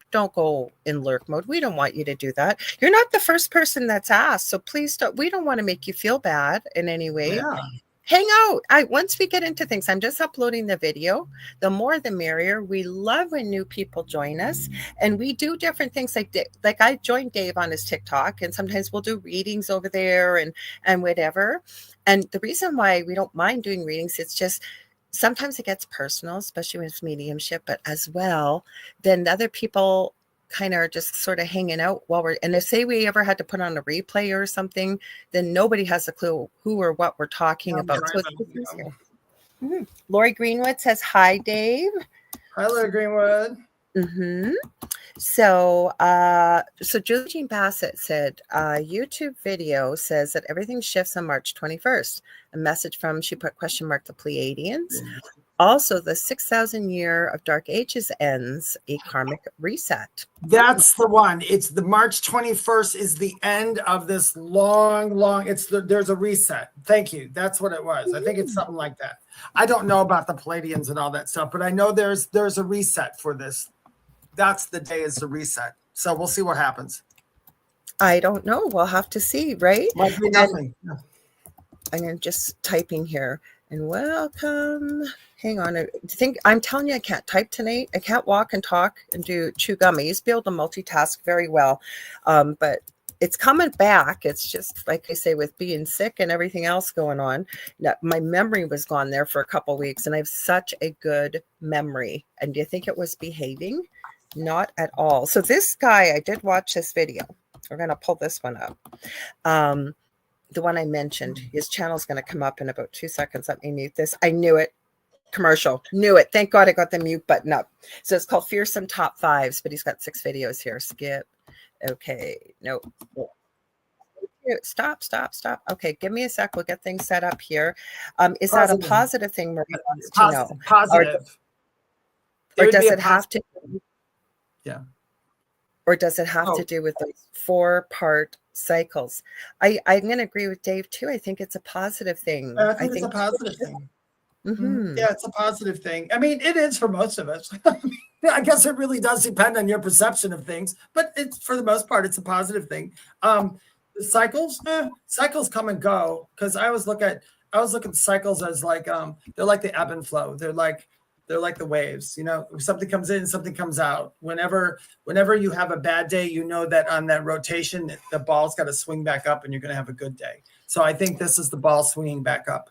lurk mode. We don't want you to do that. You're not the first person that's asked, so please don't. We don't want to make you feel bad in any way. Yeah. Hang out. Once we get into things, I'm just uploading the video. The more the merrier. We love when new people join us, and we do different things. Like I joined Dave on his TikTok, and sometimes we'll do readings over there and whatever. And the reason why we don't mind doing readings, it's just sometimes it gets personal, especially with mediumship, but as well, then the other people kind of are just sort of hanging out and if say we ever had to put on a replay or something, then nobody has a clue who or what we're talking about. So it's Lori Greenwood says, hi, Dave. Hi, Lori Greenwood. Mm-hmm. So Julie Jean Bassett said, YouTube video says that everything shifts on March 21st. A message from, she put question mark, the Pleiadians. Also, the 6,000 year of Dark Ages ends, a karmic reset. That's the one. It's the March 21st is the end of this long, there's a reset. Thank you. That's what it was. I think it's something like that. I don't know about the Palladians and all that stuff, but I know there's a reset for this. That's the day is the reset. So we'll see what happens. I don't know. We'll have to see, right? Might be nothing. I'm just typing here. And welcome. Hang on. I'm telling you, I can't type tonight. I can't walk and talk and chew gum. I used to be able to multitask very well. But it's coming back. It's just like I say, with being sick and everything else going on, my memory was gone there for a couple of weeks, and I have such a good memory. And do you think it was behaving? Not at all. So this guy, I did watch this video. We're going to pull this one up. The one I mentioned, his channel's going to come up in about 2 seconds. Let me mute this. I knew it. Commercial. Knew it. Thank God I got the mute button up. So it's called Fearsome Top Fives, but he's got 6 videos here. Skip. Okay. No. Stop. Okay, give me a sec. We'll get things set up here. Is that a positive thing Marie wants to know? Positive. Or does it have to? Yeah. Or does it have to do with those 4-part cycles? I'm going to agree with Dave too. I think it's a positive thing. I think it's a positive thing. Mm-hmm. Yeah, it's a positive thing. I mean, it is for most of us. I guess it really does depend on your perception of things, but it's for the most part, it's a positive thing. The cycles come and go, because I always look at cycles as like they're like the ebb and flow. They're like the waves. You know, something comes in, something comes out. Whenever you have a bad day, you know that on that rotation, the ball's got to swing back up, and you're going to have a good day. So I think this is the ball swinging back up.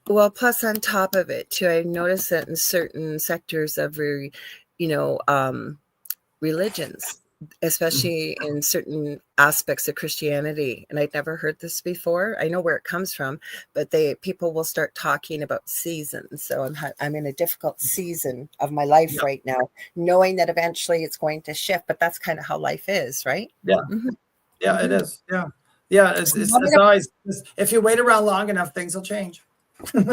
Well, plus on top of it too, I noticed that in certain sectors of religions, especially in certain aspects of Christianity, and I'd never heard this before. I know where it comes from, but people will start talking about seasons. So I'm in a difficult season of my life right now, knowing that eventually it's going to shift. But that's kind of how life is, right? Yeah, mm-hmm. Yeah, it is. Yeah. It's always, if you wait around long enough, things will change. We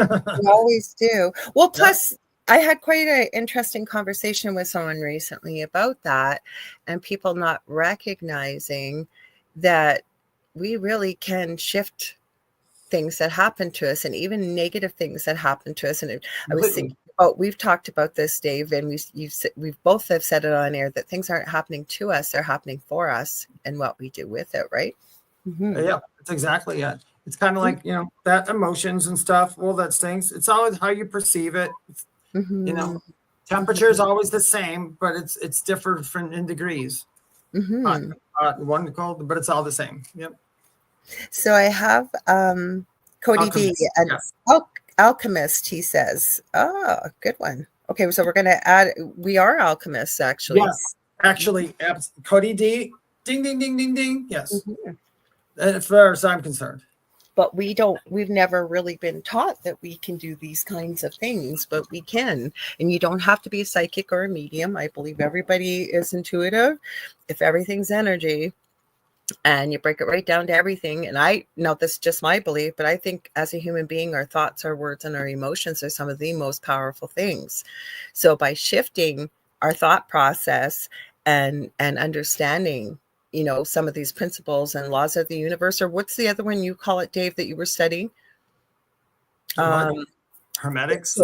always do. Well, plus I had quite an interesting conversation with someone recently about that, and people not recognizing that we really can shift things that happen to us, and even negative things that happen to us. And I was thinking about, we've talked about this, Dave, and we've both have said it on air, that things aren't happening to us, they're happening for us and what we do with it, right? Mm-hmm. Yeah, that's exactly it. It's kind of like, that emotions and stuff, all that things. It's always how you perceive it. Mm-hmm. Temperature is always the same, but it's different in degrees. Mm-hmm. One cold, but it's all the same. Yep. So I have Cody Alchemist. D, and Alchemist, he says. Oh, good one. Okay, so we're going to add, we are alchemists, actually. Yes, actually, Cody D, ding, ding, ding, ding, ding. Yes. Mm-hmm. As far as I'm concerned. But we've never really been taught that we can do these kinds of things, but we can. And you don't have to be a psychic or a medium. I believe everybody is intuitive. If everything's energy and you break it right down to everything. And I know this is just my belief, but I think as a human being, our thoughts, our words, and our emotions are some of the most powerful things. So by shifting our thought process and understanding, some of these principles and laws of the universe, or what's the other one you call it, Dave, that you were studying? Hermetics?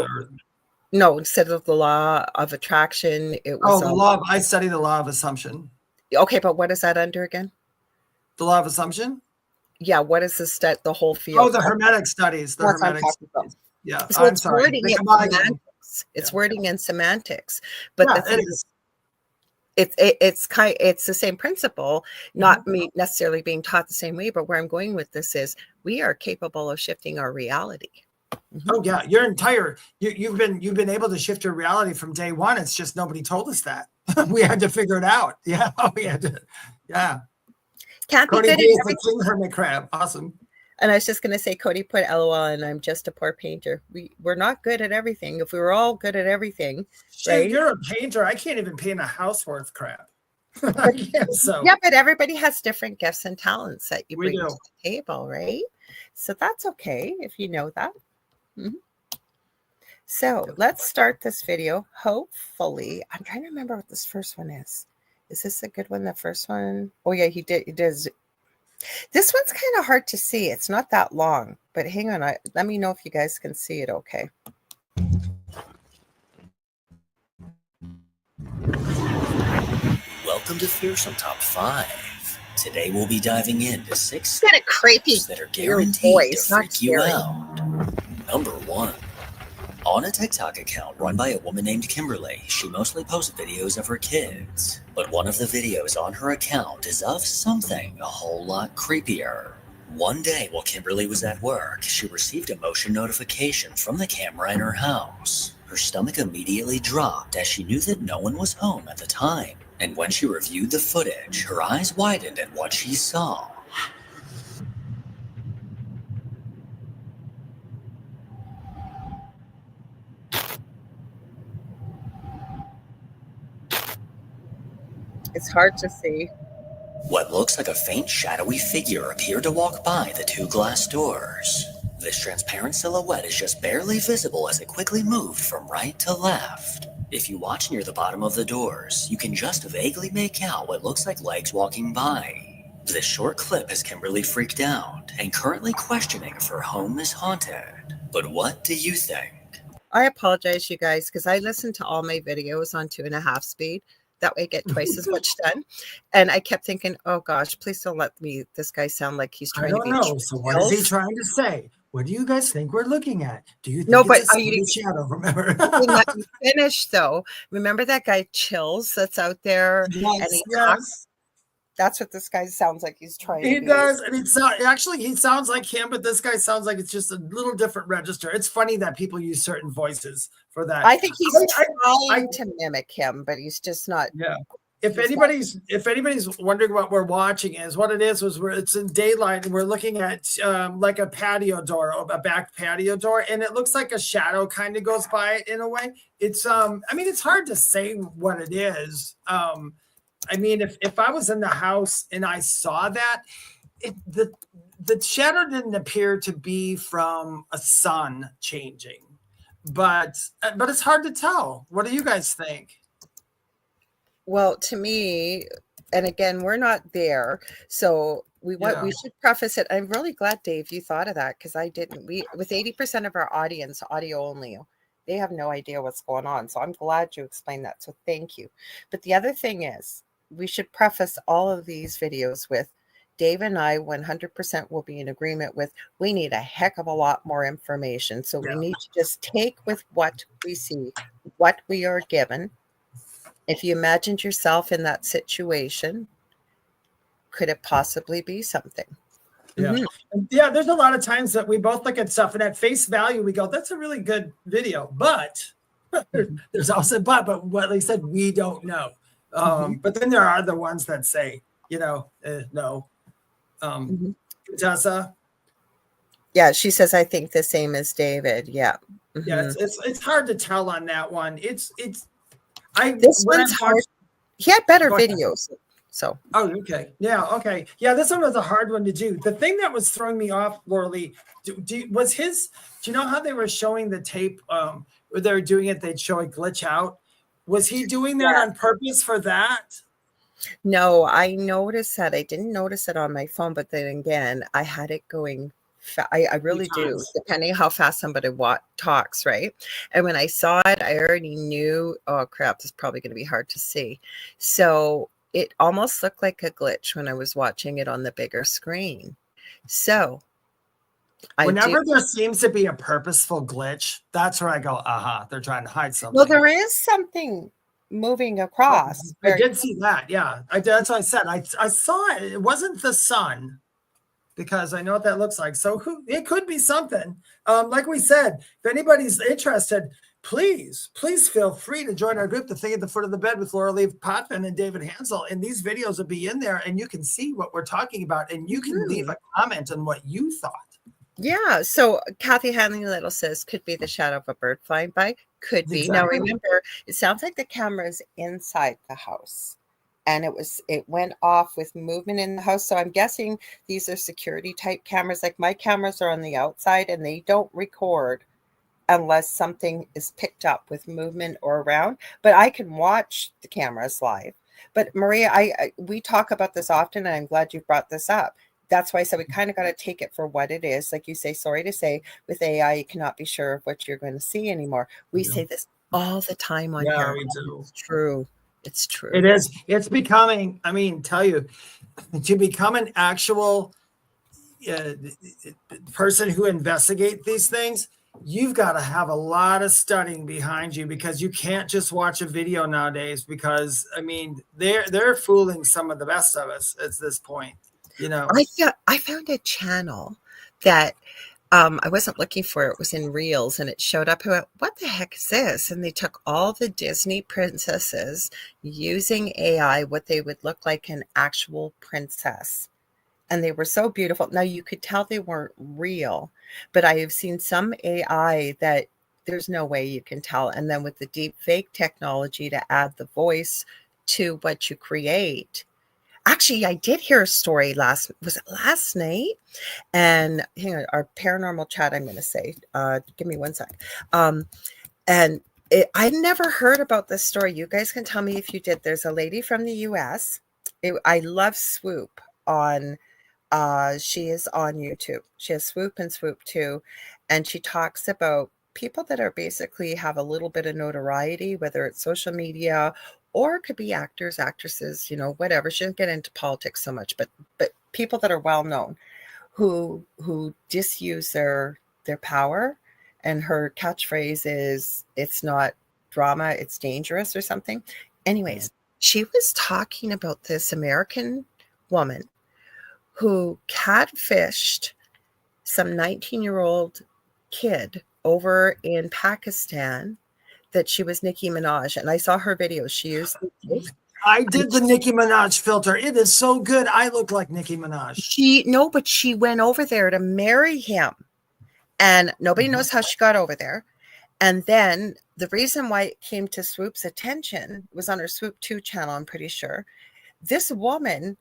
No, instead of the law of attraction, it was. I study the law of assumption. Okay, but what is that under again? The law of assumption? Yeah, what is the whole field? Oh, the Hermetic studies. The Hermetic studies. Yeah, so it's wording in semantics. It's wording in semantics, but the thing is, it's the same principle, not me necessarily being taught the same way, but where I'm going with this is we are capable of shifting our reality. Mm-hmm. Oh yeah, you've been able to shift your reality from day one. It's just nobody told us that. We had to figure it out. Yeah, we had to. Yeah. Can't be Cody good is at the king hermit crab. Awesome. And I was just going to say, Cody put LOL, and I'm just a poor painter. We're not good at everything. If we were all good at everything, right? You're a painter. I can't even paint a house worth crap. Yeah, but everybody has different gifts and talents that you bring to the table, right? So that's okay if you know that. Mm-hmm. So let's start this video. Hopefully, I'm trying to remember what this first one is. Is this a good one? The first one? Oh yeah, he does. This one's kind of hard to see. It's not that long, but hang on. Let me know if you guys can see it okay. Welcome to Fearsome Top 5. Today we'll be diving into 6 kind of creepy that are guaranteed to freak you out. Number 1. On a TikTok account run by a woman named Kimberly, she mostly posts videos of her kids. But one of the videos on her account is of something a whole lot creepier. One day while Kimberly was at work, she received a motion notification from the camera in her house. Her stomach immediately dropped as she knew that no one was home at the time. And when she reviewed the footage, her eyes widened at what she saw. It's hard to see. What looks like a faint shadowy figure appeared to walk by the 2 glass doors. This transparent silhouette is just barely visible as it quickly moved from right to left. If you watch near the bottom of the doors, you can just vaguely make out what looks like legs walking by. This short clip has Kimberly freaked out and currently questioning if her home is haunted. But what do you think? I apologize, you guys, because I listen to all my videos on 2.5 speed. That way I get twice as much done. And I kept thinking, oh gosh, please don't let this guy sound like he's trying to be. So what is he trying to say? What do you guys think we're looking at? Do you think it's a shadow? Remember? Let me finish though. Remember that guy Chills that's out there? Yes, and he talks? That's what this guy sounds like he's trying he to be. does, and he sounds like him, but this guy sounds like it's just a little different register. It's funny that people use certain voices for that. I think he's trying to mimic him, but he's just not. Yeah. If anybody's wondering what we're watching is, what it is it's in daylight and we're looking at like a patio door, a back patio door, and it looks like a shadow kind of goes by it in a way. It's it's hard to say what it is. If I was in the house and I saw that, the shadow didn't appear to be from a sun changing, but it's hard to tell. What do you guys think? Well, to me, and again, we're not there, so we should preface it. I'm really glad, Dave, you thought of that, because I didn't. With 80% of our audience, audio only, they have no idea what's going on. So I'm glad you explained that. So thank you. But the other thing is, we should preface all of these videos with Dave and I 100% will be in agreement with, we need a heck of a lot more information. So we need to just take with what we see, what we are given. If you imagined yourself in that situation, could it possibly be something? Yeah. Mm-hmm. Yeah. There's a lot of times that we both look at stuff and at face value, we go, that's a really good video, but there's also, but what they said, we don't know. But then there are the ones that say, no. Tessa. Yeah. She says, I think the same as David. Yeah. Mm-hmm. Yeah. It's hard to tell on that one. This one's hard. He had better videos. So. Oh, okay. Yeah. Okay. Yeah. This one was a hard one to do. The thing that was throwing me off, Lorilei, do you know how they were showing the tape where they were doing it? They'd show it glitch out. Was he doing that on purpose for that? No, I noticed that. I didn't notice it on my phone, but then again, I had it going. I really do, depending how fast somebody talks, right? And when I saw it, I already knew, oh crap, this is probably going to be hard to see. So it almost looked like a glitch when I was watching it on the bigger screen. So whenever there seems to be a purposeful glitch, that's where I go, they're trying to hide something. Well, there is something moving across. I did see that. Yeah, that's what I said. I saw it. It wasn't the sun, because I know what that looks like. So it could be something. Like we said, if anybody's interested, please feel free to join our group, The Thing at the Foot of the Bed with Lorilei Potvin and David Hanzel. And these videos will be in there, and you can see what we're talking about, and you can leave a comment on what you thought. Yeah. So Kathy Hanley Little says, could be the shadow of a bird flying by. Could be. Exactly. Now remember, it sounds like the camera is inside the house, and it went off with movement in the house. So I'm guessing these are security type cameras. Like my cameras are on the outside, and they don't record unless something is picked up with movement or around. But I can watch the cameras live. But Maria, we talk about this often, and I'm glad you brought this up. That's why I said we kind of got to take it for what it is. Like you say, sorry to say, with AI, you cannot be sure of what you're going to see anymore. We say this all the time on here. We do. It's true. It's true. It is. It's becoming, tell you, to become an actual person who investigates these things, you've got to have a lot of studying behind you, because you can't just watch a video nowadays, because, they're fooling some of the best of us at this point. I found a channel that I wasn't looking for it. It was in Reels, and it showed up. I went, what the heck is this? And they took all the Disney princesses using AI, what they would look like an actual princess. And they were so beautiful. Now, you could tell they weren't real, but I have seen some AI that there's no way you can tell. And then with the deep fake technology to add the voice to what you create. Actually, I did hear a story was it last night? And hang on, our paranormal chat, I'm going to say, give me one sec. And I never heard about this story. You guys can tell me if you did. There's a lady from the US. I love Swoop on, she is on YouTube. She has Swoop and Swoop too. And she talks about people that are basically have a little bit of notoriety, whether it's social media or it could be actors, actresses, whatever. She didn't get into politics so much, but people that are well known who disuse their power. And her catchphrase is, it's not drama, it's dangerous or something. Anyways, she was talking about this American woman who catfished some 19-year-old kid over in Pakistan, that she was Nicki Minaj. And I saw her videos. She used I did the Nicki Minaj filter. It is so good. I look like Nicki Minaj. But she went over there to marry him. And nobody knows how she got over there. And then the reason why it came to Swoop's attention was on her Swoop 2 channel, I'm pretty sure. This woman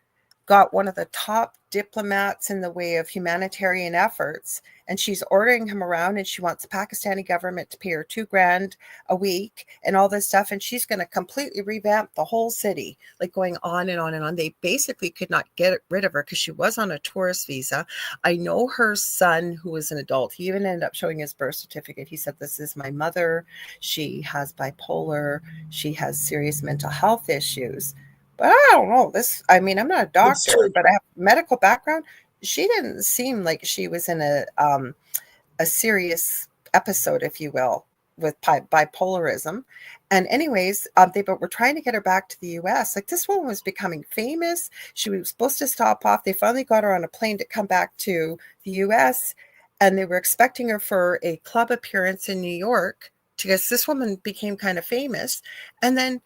got one of the top diplomats in the way of humanitarian efforts, and she's ordering him around, and she wants the Pakistani government to pay her $2,000 a week and all this stuff, and she's going to completely revamp the whole city, like going on and on and on. They basically could not get rid of her because she was on a tourist visa. I know her son, who was an adult, he even ended up showing his birth certificate. He said, this is my mother. She has bipolar. She has serious mental health issues. But I don't know I'm not a doctor, but I have a medical background. She didn't seem like she was in a serious episode, if you will, with bipolarism. And anyways, they were trying to get her back to the US. Like, this woman was becoming famous. She was supposed to stop off. They finally got her on a plane to come back to the US. And they were expecting her for a club appearance in New York because this woman became kind of famous. And then,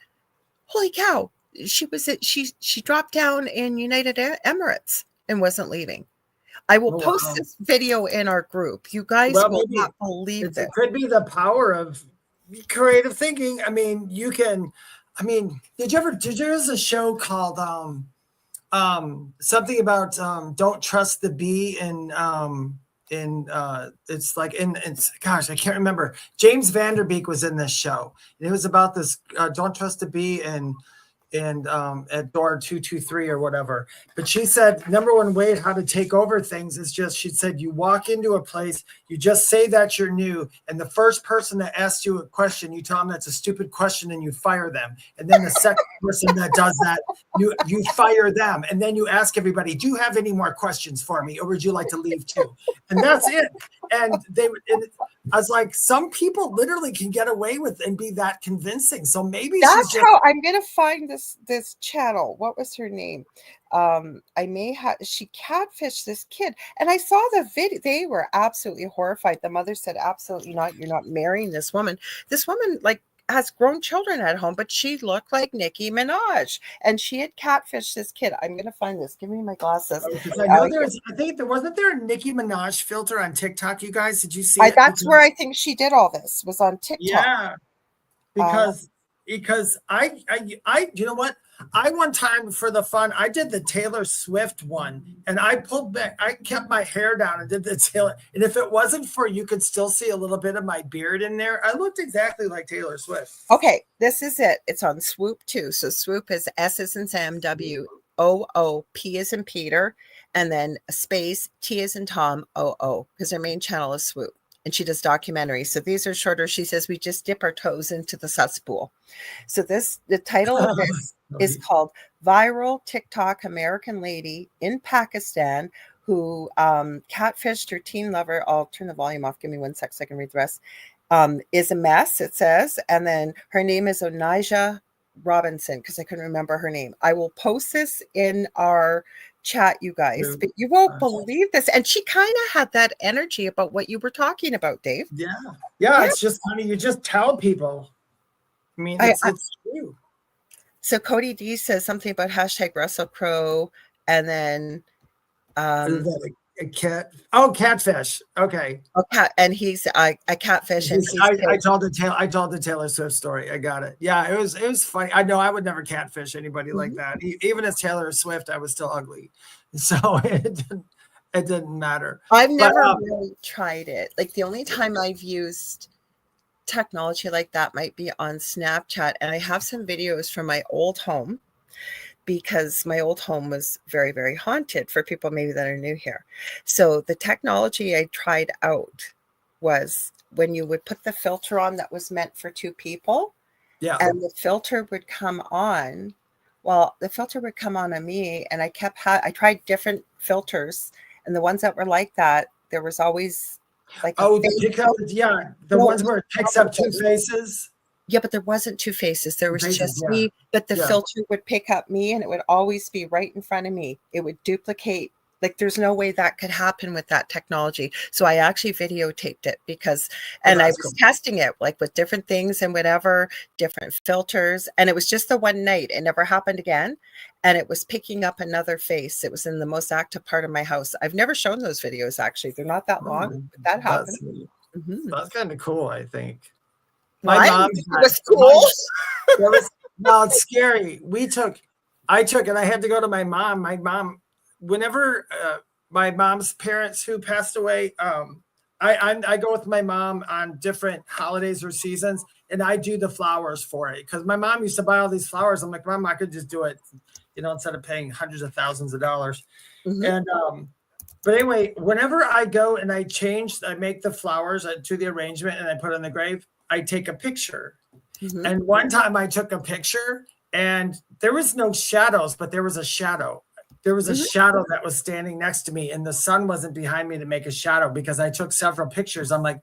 holy cow, she dropped down in United Emirates and wasn't leaving. I will post this video in our group. You guys will not believe it. It could be the power of creative thinking. Did you ever there's a show called something about Don't Trust the Bee, and gosh, I can't remember. James Vanderbeek was in this show. It was about this Don't Trust the Bee and at door 223 or whatever. But she said, number one way how to take over things is just, she said, you walk into a place, you just say that you're new, and the first person that asks you a question, you tell them that's a stupid question and you fire them. And then the second person that does that, you fire them. And then you ask everybody, do you have any more questions for me, or would you like to leave too? And that's it. And I was like, some people literally can get away with and be that convincing. So maybe that's how I'm gonna find this channel. What was her name? She catfished this kid, and I saw the video. They were absolutely horrified. The mother said, absolutely not. You're not marrying this woman. This woman, like, has grown children at home, but she looked like Nicki Minaj, and she had catfished this kid. I'm gonna find this. Give me my glasses. I know wasn't there a Nicki Minaj filter on TikTok, you guys? Did you see it? That's where I think she did all this, was on TikTok. Yeah, because I you know what? I one time, for the fun, I did the Taylor Swift one, and I pulled back. I kept my hair down and did the Taylor. And if it wasn't for, you could still see a little bit of my beard in there. I looked exactly like Taylor Swift. Okay, this is it. It's on Swoop 2. So Swoop is S as in Sam, W O O, P as in Peter, and then a space, T as in Tom, O O, because her main channel is Swoop. And she does documentaries. So these are shorter. She says, we just dip our toes into the cesspool. So the title of this is called Viral TikTok American Lady in Pakistan who catfished her teen lover. I'll turn the volume off. Give me 1 sec so I can read the rest. Is a mess, it says. And then her name is Onijah Robinson, because I couldn't remember her name. I will post this in our chat, you guys, Yeah. but you won't believe this. And she kind of had that energy about what you were talking about, Dave. Yeah. Yeah. It's just funny. You just tell people. I mean, it's true. So Cody D says something about hashtag Russell Crowe, and then a cat. Oh, catfish. Okay. And he's a catfish, and I told the Taylor Swift story. I got it. Yeah, it was funny. I know I would never catfish anybody like that. Even as Taylor Swift, I was still ugly, so it didn't matter. I've never really tried it. Like the only time I've used technology like that might be on Snapchat, and I have some videos from my old home, because my old home was very, very haunted, for people maybe that are new here. So the technology I tried out was when you would put the filter on that was meant for two people, and the filter would come on. Well, the filter would come on me, and I tried different filters, and the ones that were like that, there was always like the ones where it picks up two faces. Yeah, but there wasn't two faces. There was just me, but the filter would pick up me, and it would always be right in front of me. It would duplicate. Like there's no way that could happen with that technology. So I actually videotaped it I was testing it like with different things and whatever, different filters. And it was just the one night. It never happened again. And it was picking up another face. It was in the most active part of my house. I've never shown those videos, actually. They're not that long, but that happened. That's kind of cool, I think. My mom was cool. It's scary. I took, and I had to go to my mom. My mom, whenever my mom's parents who passed away, I go with my mom on different holidays or seasons, and I do the flowers for it, because my mom used to buy all these flowers. I'm like, Mom, I could just do it, instead of paying hundreds of thousands of dollars. And but anyway, whenever I go and I make the flowers to the arrangement and I put it on the grave, I take a picture. And one time I took a picture, and there was no shadows, but there was a shadow. There was a shadow that was standing next to me, and the sun wasn't behind me to make a shadow, because I took several pictures. I'm like,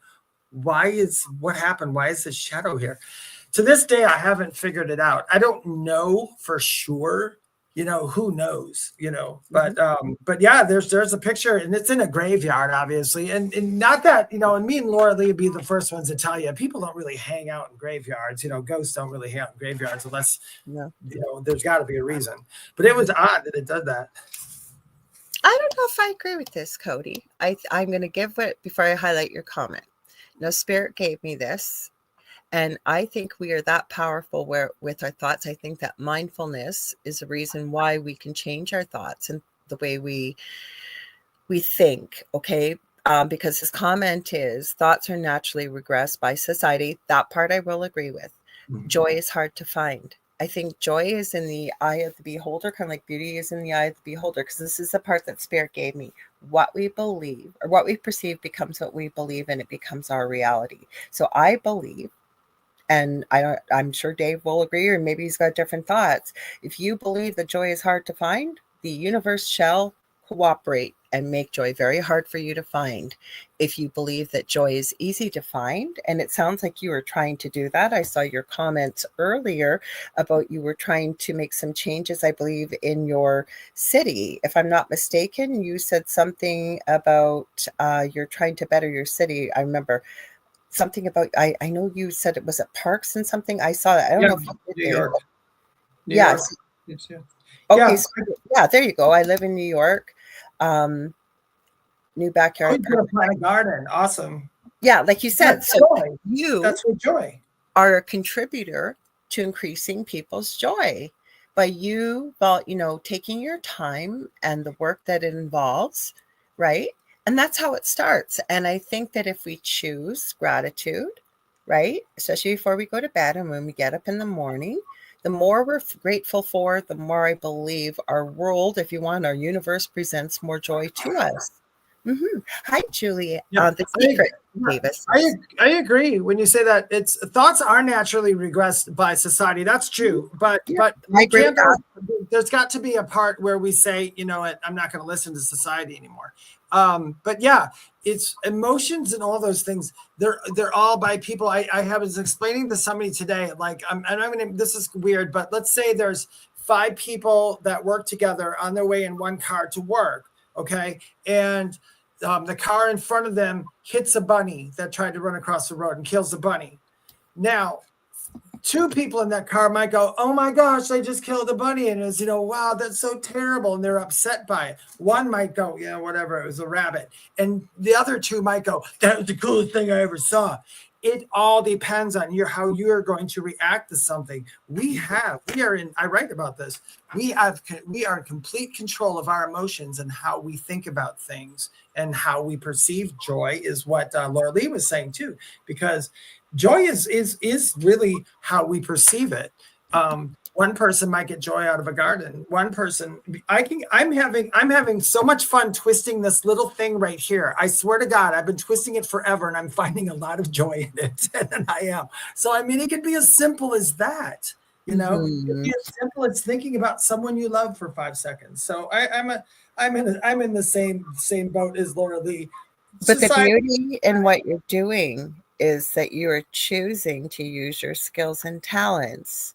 what happened? Why is this shadow here? To this day, I haven't figured it out. I don't know for sure. Who knows, but yeah, there's a picture, and it's in a graveyard, obviously. And not that, and me and Lorilei would be the first ones to tell you, people don't really hang out in graveyards. Ghosts don't really hang out in graveyards unless, there's got to be a reason. But it was odd that it did that. I don't know if I agree with this, Cody. I'm going to give it before I highlight your comment. Now, Spirit gave me this. And I think we are that powerful with our thoughts. I think that mindfulness is a reason why we can change our thoughts and the way we think, okay? Because his comment is, thoughts are naturally regressed by society. That part I will agree with. Joy is hard to find. I think joy is in the eye of the beholder, kind of like beauty is in the eye of the beholder, because this is the part that Spirit gave me. What we believe, or what we perceive, becomes what we believe, and it becomes our reality. So I believe, and I'm sure Dave will agree, or maybe he's got different thoughts. If you believe that joy is hard to find, the universe shall cooperate and make joy very hard for you to find. If you believe that joy is easy to find, and it sounds like you were trying to do that. I saw your comments earlier about you were trying to make some changes, I believe, in your city. If I'm not mistaken, you said something about you're trying to better your city. I remember something about, I know you said it was at parks and something. I saw that. I don't know if you did. New York. Yes. Okay. So, there you go. I live in New York. New backyard. Plant a garden. Awesome. Yeah, like you said. That's so joy. That's what joy. Are a contributor to increasing people's joy by you, taking your time and the work that it involves, right? And that's how it starts. And I think that if we choose gratitude, right, especially before we go to bed and when we get up in the morning, the more we're grateful for, the more I believe our world, if you want, our universe presents more joy to us. Hi, Julie. The secret, Davis. I agree when you say that. It's thoughts are naturally regressed by society. That's true, but I agree with that. There's got to be a part where we say, you know what, I'm not going to listen to society anymore. But yeah, it's emotions and all those things. They're all by people. I was explaining to somebody today, like, this is weird, but let's say there's 5 people that work together on their way in one car to work. Okay. And the car in front of them hits a bunny that tried to run across the road and kills the bunny. Now, 2 people in that car might go, oh my gosh, they just killed a bunny. And it's, wow, that's so terrible. And they're upset by it. One might go, whatever, it was a rabbit. And the other 2 might go, that was the coolest thing I ever saw. It all depends on how you're going to react to something. I write about this. We are in complete control of our emotions and how we think about things and how we perceive joy is what Lorilei was saying too, because joy is really how we perceive it. One person might get joy out of a garden. One person, I'm having so much fun twisting this little thing right here. I swear to God, I've been twisting it forever and I'm finding a lot of joy in it. And I am. So, it could be as simple as that. It could be as simple as thinking about someone you love for 5 seconds. So I'm in the same boat as Lorilei. But the beauty in what you're doing is that you are choosing to use your skills and talents,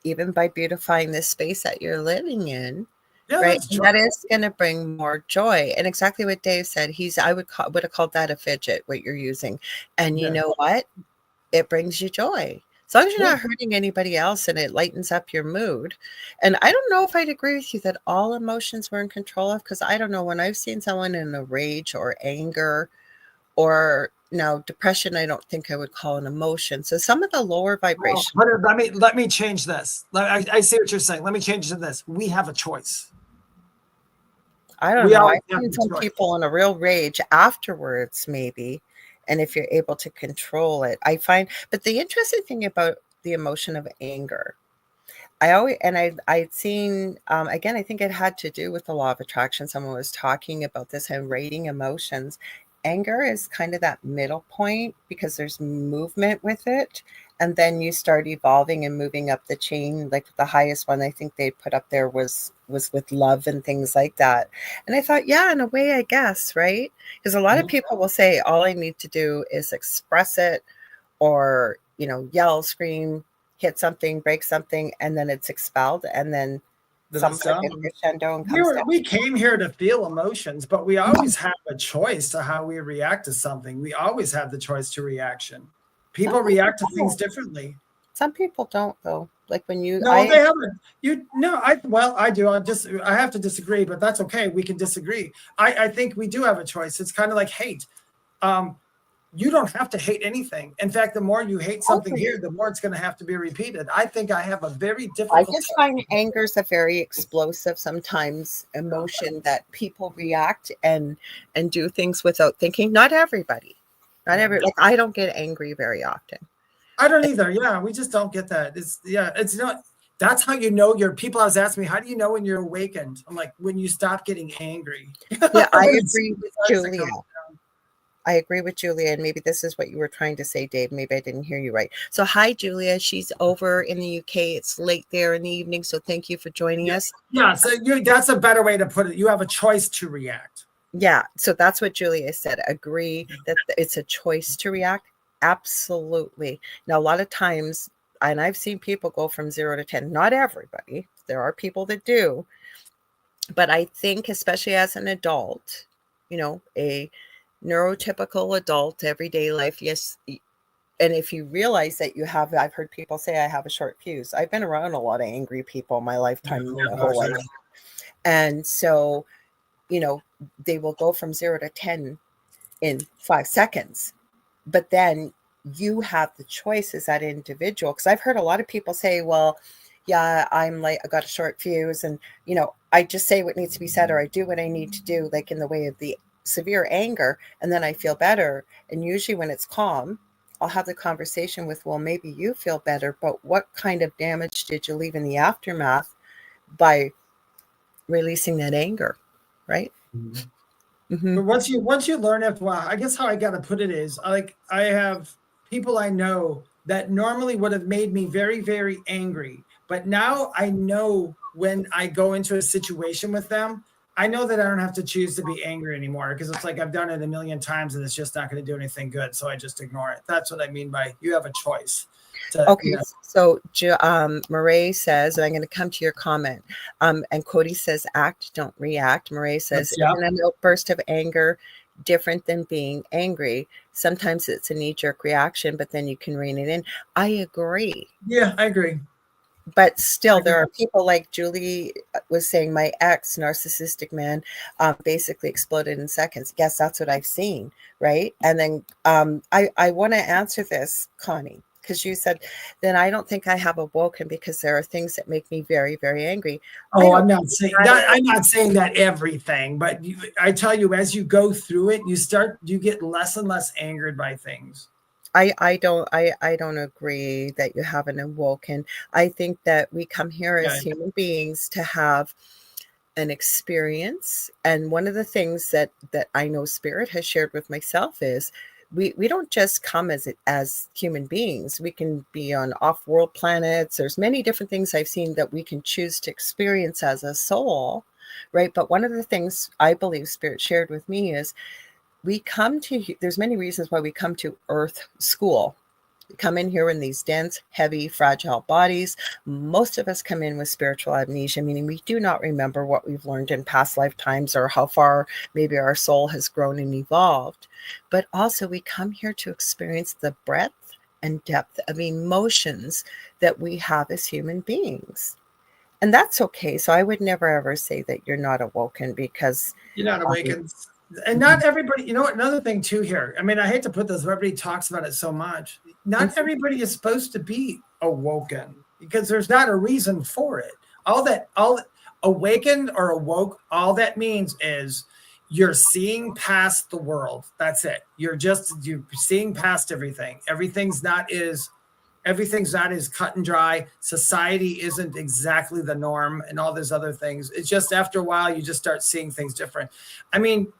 even by beautifying the space that you're living in, right? That is going to bring more joy. And exactly what Dave said, I would have called that a fidget, what you're using. And you know what? It brings you joy. As long as you're not hurting anybody else and it lightens up your mood. And I don't know if I'd agree with you that all emotions we're in control of, because I don't know, when I've seen someone in a rage or anger or now depression, I don't think I would call an emotion. So some of the lower vibration. Let me change this. I see what you're saying. Let me change to this. We have a choice. I don't know. I've seen some people in a real rage afterwards, maybe. And if you're able to control it, I find. But the interesting thing about the emotion of anger, I'd seen, again, I think it had to do with the law of attraction. Someone was talking about this and rating emotions. Anger is kind of that middle point because there's movement with it. And then you start evolving and moving up the chain. Like the highest one I think they put up there was with love and things like that. And I thought, yeah, in a way, I guess, right? Because a lot of people will say, all I need to do is express it or, yell, scream, hit something, break something, and then it's expelled. And then we came here to feel emotions, but we always have a choice to how we react to something. We always have the choice to reaction. People react to things differently. Some people don't, though. Like when you, they haven't. I do. I have to disagree, but that's okay. We can disagree. I think we do have a choice. It's kind of like hate. You don't have to hate anything. In fact, the more you hate something here, the more it's going to have to be repeated. I think I have a very difficult. I just find anger is a very explosive, sometimes emotion that people react and do things without thinking. Not everybody. Like I don't get angry very often. I don't either. Yeah, we just don't get that. It's not. That's how you know your people. I was asking me, how do you know when you're awakened? I'm like, when you stop getting angry. Yeah, I agree with Julia. I agree with Julia, and maybe this is what you were trying to say, Dave. Maybe I didn't hear you right. So hi, Julia. She's over in the UK. It's late there in the evening, so thank you for joining us. Yeah, so that's a better way to put it. You have a choice to react. Yeah, so that's what Julia said. Agree that it's a choice to react? Absolutely. Now, a lot of times, and I've seen people go from 0 to 10. Not everybody. There are people that do. But I think, especially as an adult, a neurotypical adult, everyday life, yes. And if you realize that I've heard people say I have a short fuse. I've been around a lot of angry people in my lifetime, my whole life. And so, they will go from 0 to 10 in 5 seconds. But then you have the choice as that individual. Because I've heard a lot of people say, well, yeah, I got a short fuse and, I just say what needs to be said or I do what I need to do, like in the way of the severe anger, and then I feel better. And usually when it's calm, I'll have the conversation with, well, maybe you feel better, but what kind of damage did you leave in the aftermath by releasing that anger, right? Mm-hmm. But once you learn it, I guess how I got to put it is, like, I have people I know that normally would have made me very, very angry, but now I know when I go into a situation with them, I know that I don't have to choose to be angry anymore because it's like I've done it a million times and it's just not going to do anything good. So I just ignore it. That's what I mean by you have a choice. Okay, Yeah. so Murray says, and I'm going to come to your comment, and Cody says, act, don't react. Murray says, Yeah. isn't an outburst of anger different than being angry? Sometimes it's a knee-jerk reaction, but then you can rein it in. I agree. Yeah, I agree. But still, there are people like Julie was saying, my ex, narcissistic man, basically exploded in seconds. Yes, that's what I've seen, right? And then I want to answer this, Connie, because you said, then I don't think I have awoken because there are things that make me very, very angry. Oh, I'm not saying that. I'm not saying that everything, but I tell you, as you go through it, you get less and less angered by things. I don't agree that you haven't awoken. I think that we come here as human beings to have an experience. And one of the things that I know Spirit has shared with myself is we don't just come as human beings. We can be on off-world planets. There's many different things I've seen that we can choose to experience as a soul, right? But one of the things I believe Spirit shared with me is there's many reasons why we come to Earth School. We come in here in these dense, heavy, fragile bodies. Most of us come in with spiritual amnesia, meaning we do not remember what we've learned in past lifetimes or how far maybe our soul has grown and evolved. But also we come here to experience the breadth and depth of emotions that we have as human beings. And that's okay. So I would never ever say that you're not awoken, because you're not awakened. And not everybody, you know what, another thing too here. I mean, I hate to put this, everybody talks about it so much. Not everybody is supposed to be awoken, because there's not a reason for it. All awakened or awoke, all that means is you're seeing past the world. That's it. You're seeing past everything. Everything's not as cut and dry. Society isn't exactly the norm and all these other things. It's just after a while, you just start seeing things different. I mean,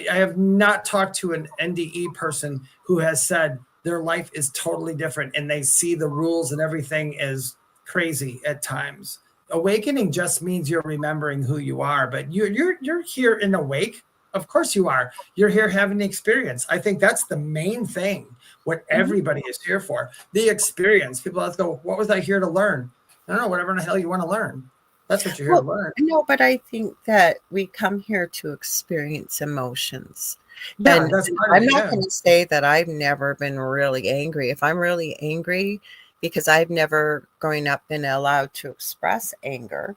I have not talked to an NDE person who has said their life is totally different and they see the rules and everything as crazy at times. Awakening just means you're remembering who you are, but you're here in awake. Of course you are. You're here having the experience. I think that's the main thing, what everybody is here for. The experience. People have to go, what was I here to learn? I don't know, whatever in the hell you want to learn. That's what you're here to learn. No, but I think that we come here to experience emotions. Yeah, and I'm not going to say that I've never been really angry. If I'm really angry, because I've never growing up been allowed to express anger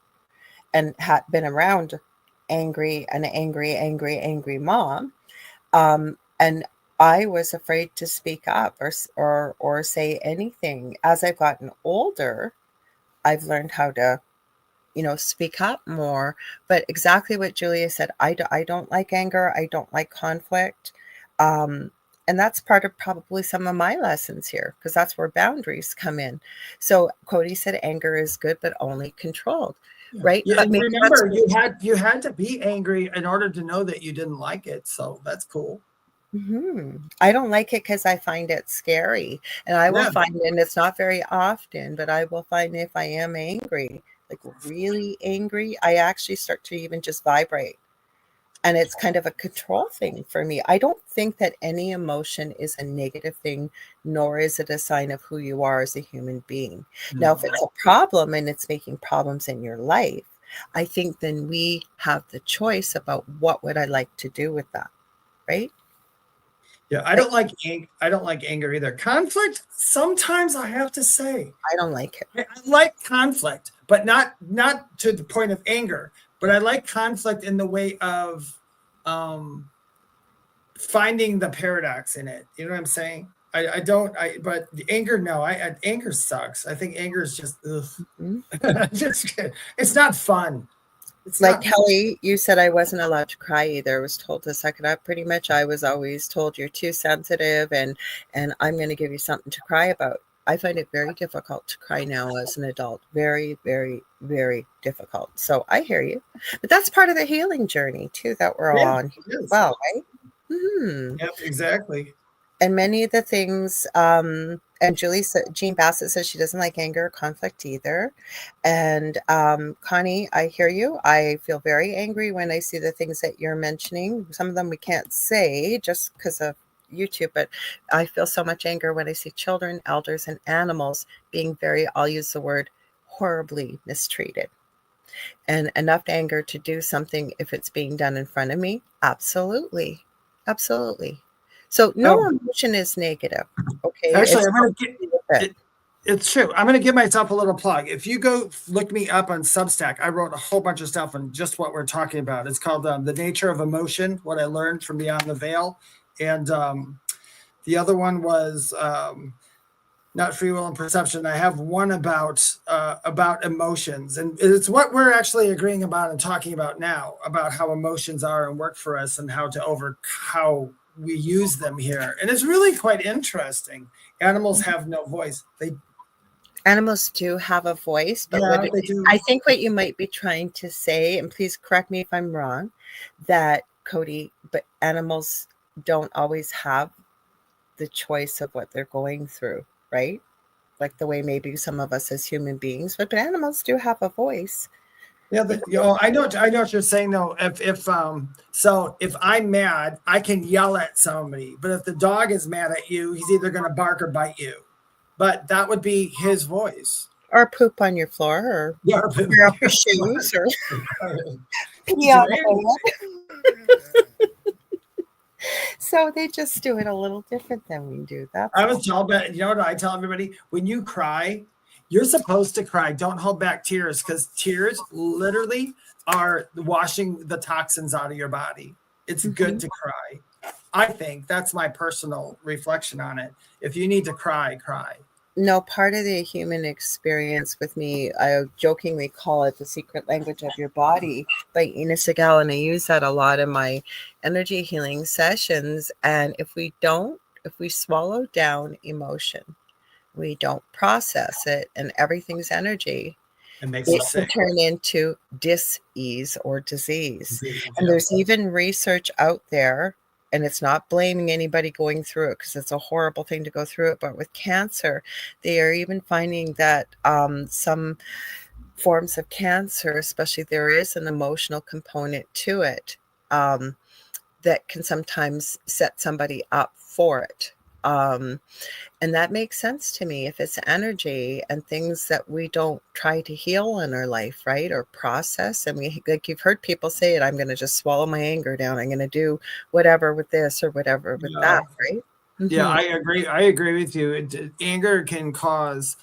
and had been around angry mom. And I was afraid to speak up or say anything. As I've gotten older, I've learned how to speak up more. But exactly what Julia said, I don't like anger. I don't like conflict. And that's part of probably some of my lessons here, because that's where boundaries come in. So Cody said anger is good, but only controlled, right? Yeah, but and remember, you had to be angry in order to know that you didn't like it. So that's cool. I don't like it because I find it scary. And I will find, and it's not very often, but I will find if I am angry, like really angry, I actually start to even just vibrate. And it's kind of a control thing for me. I don't think that any emotion is a negative thing, nor is it a sign of who you are as a human being. Now, if it's a problem and it's making problems in your life, I think then we have the choice about what would I like to do with that, right? Yeah, I don't like anger either. Conflict, sometimes I have to say, I don't like it. I like conflict, but not to the point of anger. But I like conflict in the way of finding the paradox in it. You know what I'm saying? But the anger, no, anger sucks. I think anger is just, it's not fun. It's like Kelly, you said I wasn't allowed to cry either. I was told to suck it up pretty much. I was always told you're too sensitive and I'm going to give you something to cry about. I find it very difficult to cry now as an adult. Very, very, very difficult. So I hear you. But that's part of the healing journey too that we're all on here as well, right? Yep, exactly. And many of the things, and Jean Bassett says she doesn't like anger or conflict either. And Connie, I hear you. I feel very angry when I see the things that you're mentioning. Some of them we can't say just because of YouTube, but I feel so much anger when I see children, elders, and animals being I'll use the word, horribly mistreated. And enough anger to do something if it's being done in front of me. Absolutely. Absolutely. So no emotion is negative. Okay. Actually, I'm going to get it's true. I'm going to give myself a little plug. If you go look me up on Substack, I wrote a whole bunch of stuff on just what we're talking about. It's called The Nature of Emotion, What I Learned from Beyond the Veil. And the other one was Not Free Will and Perception. I have one about emotions. And it's what we're actually agreeing about and talking about now, about how emotions are and work for us and how we use them here. And it's really quite interesting. Animals have no voice. Animals do have a voice, but they do. I think what you might be trying to say, and please correct me if I'm wrong, that Cody, but animals don't always have the choice of what they're going through, right? Like the way maybe some of us as human beings, but animals do have a voice. Yeah, I know what you're saying though. If I'm mad, I can yell at somebody, but if the dog is mad at you, he's either going to bark or bite you. But that would be his voice. Or poop on your floor, or tear up your shoes, or pee on the bed. So they just do it a little different than we do. I was told that, you know what I tell everybody? When you cry, you're supposed to cry. Don't hold back tears, because tears literally are washing the toxins out of your body. It's good to cry. I think that's my personal reflection on it. If you need to cry, cry. No, part of the human experience with me, I jokingly call it The Secret Language of Your Body by Ina Segal, and I use that a lot in my energy healing sessions. And if we swallow down emotion, we don't process it, and everything's energy, it can turn into dis-ease or disease. And there's even research out there, and it's not blaming anybody going through it, because it's a horrible thing to go through it. But with cancer, they are even finding that some forms of cancer, especially, there is an emotional component to it that can sometimes set somebody up for it. And that makes sense to me. If it's energy and things that we don't try to heal in our life, right, or process, and like you've heard people say it, I'm going to just swallow my anger down. I'm going to do whatever with this or whatever with that, right? Yeah, I agree with you. Anger can cause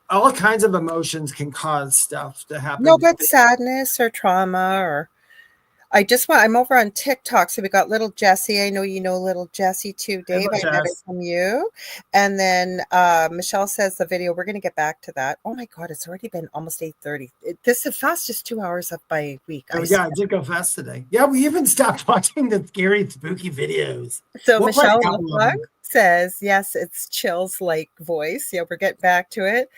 all kinds of emotions, can cause stuff to happen. No, but sadness or trauma, or I'm over on TikTok. So we got little Jessie. I know you know little Jessie too, Dave. I met her from you. And then Michelle says the video, we're going to get back to that. Oh my God, it's already been almost 8:30. This is the fastest 2 hours of my week. I did go fast today. Yeah, we even stopped watching the scary, spooky videos. So Michelle says, yes, it's Chill's like voice. Yeah, we're getting back to it.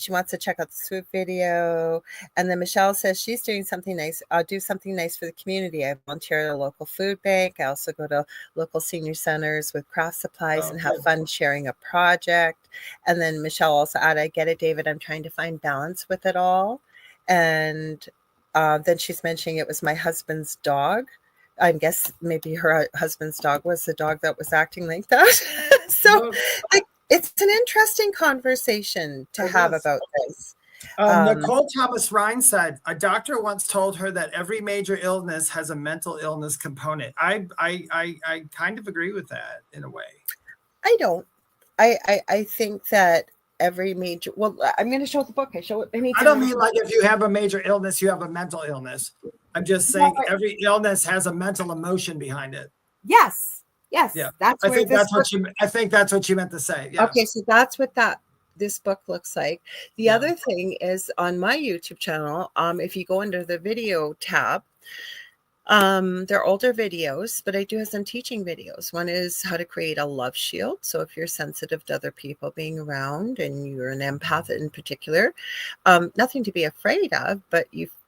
She wants to check out the swoop video. And then Michelle says she's doing something nice. I'll do something nice for the community. I volunteer at a local food bank. I also go to local senior centers with craft supplies and have fun sharing a project. And then Michelle also added, I get it, David. I'm trying to find balance with it all. And then she's mentioning it was my husband's dog. I guess maybe her husband's dog was the dog that was acting like that. So it's an interesting conversation to have about this. Nicole Thomas Ryan said, a doctor once told her that every major illness has a mental illness component. I kind of agree with that in a way. I don't. I think that every major, I'm going to show the book. I show it anytime. I don't mean like if you have a major illness, you have a mental illness. I'm just saying every illness has a mental emotion behind it. Yes. Yeah. I think that's what you meant to say. Yeah. Okay, so that's what this book looks like. The other thing is on my YouTube channel, if you go under the video tab, they're older videos, but I do have some teaching videos. One is how to create a love shield. So if you're sensitive to other people being around and you're an empath in particular, nothing to be afraid of, but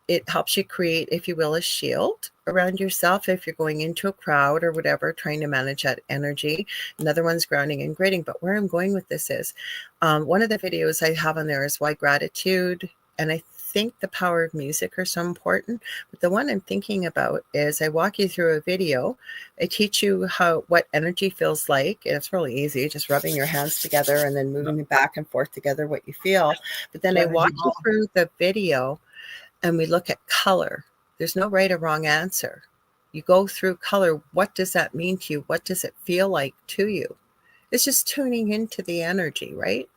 it helps you create, if you will, a shield around yourself if you're going into a crowd or whatever, trying to manage that energy. Another one's grounding and grading. But where I'm going with this is one of the videos I have on there is why gratitude. And I think the power of music are so important, but the one I'm thinking about is I walk you through a video. I teach you what energy feels like. And it's really easy, just rubbing your hands together and then moving them back and forth together, what you feel. But then I walk you through the video and we look at color. There's no right or wrong answer. You go through color. What does that mean to you? What does it feel like to you? It's just tuning into the energy, right?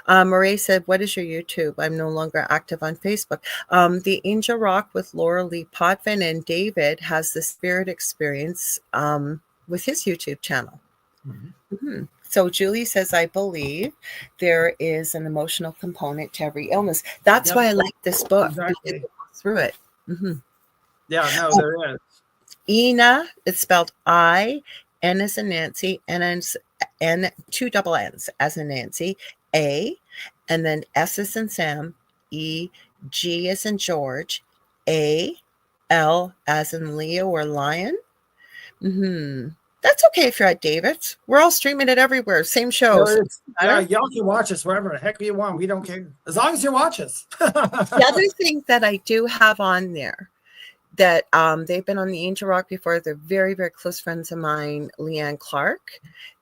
Marie said, what is your YouTube? I'm no longer active on Facebook. The Angel Rock with Lorilei Potvin and David has the spirit experience with his YouTube channel. So Julie says, I believe there is an emotional component to every illness. That's why I like this book. Exactly. Through it. Yeah, no, there is. Ina, it's spelled I, N as in Nancy, N, two double N's as in Nancy, A, and then S as in Sam, E, G as in George, A, L as in Leo or Lion. That's okay if you're at David's. We're all streaming it everywhere. Same shows. Yeah, y'all can watch us wherever the heck you want. We don't care. As long as you watch us. The other thing that I do have on there that they've been on the Angel Rock before. They're very, very close friends of mine, Leanne Clark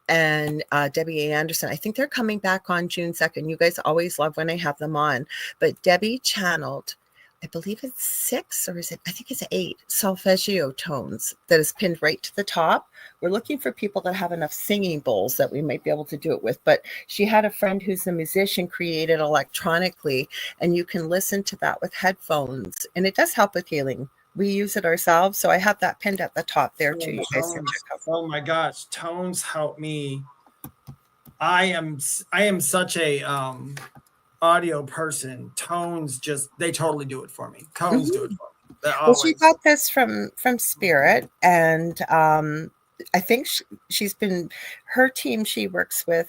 and Debbie A. Anderson. I think they're coming back on June 2nd. You guys always love when I have them on. But Debbie channeled, I believe it's 6 or is it, I think it's 8 solfeggio tones that is pinned right to the top. We're looking for people that have enough singing bowls that we might be able to do it with. But she had a friend who's a musician created electronically, and you can listen to that with headphones. And it does help with healing. We use it ourselves. So I have that pinned at the top there too. You guys can check out. Oh my gosh. Tones help me. I am such a audio person. Tones they totally do it for me. Tones do it for me. Well, she got this from Spirit, and I think she's been, her team she works with,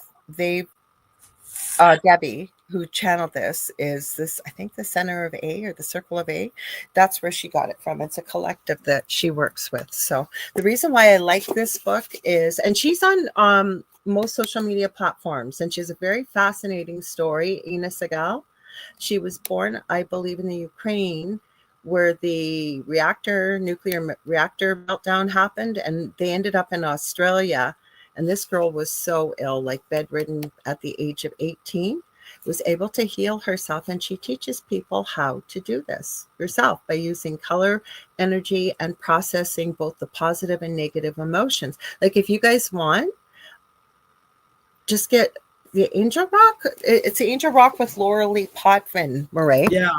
Debbie, who channeled this, is this, I think, the Center of A or the Circle of A. That's where she got it from. It's a collective that she works with. So the reason why I like this book is, and she's on most social media platforms, and she has a very fascinating story. Ina Segal, she was born, I believe, in the Ukraine, where the nuclear reactor meltdown happened, and they ended up in Australia. And this girl was so ill, like bedridden at the age of 18, was able to heal herself. And she teaches people how to do this herself by using color, energy, and processing both the positive and negative emotions. Like if you guys want, just get the Angel Rock. It's the Angel Rock with Lorilei Potvin, Marie. Yeah.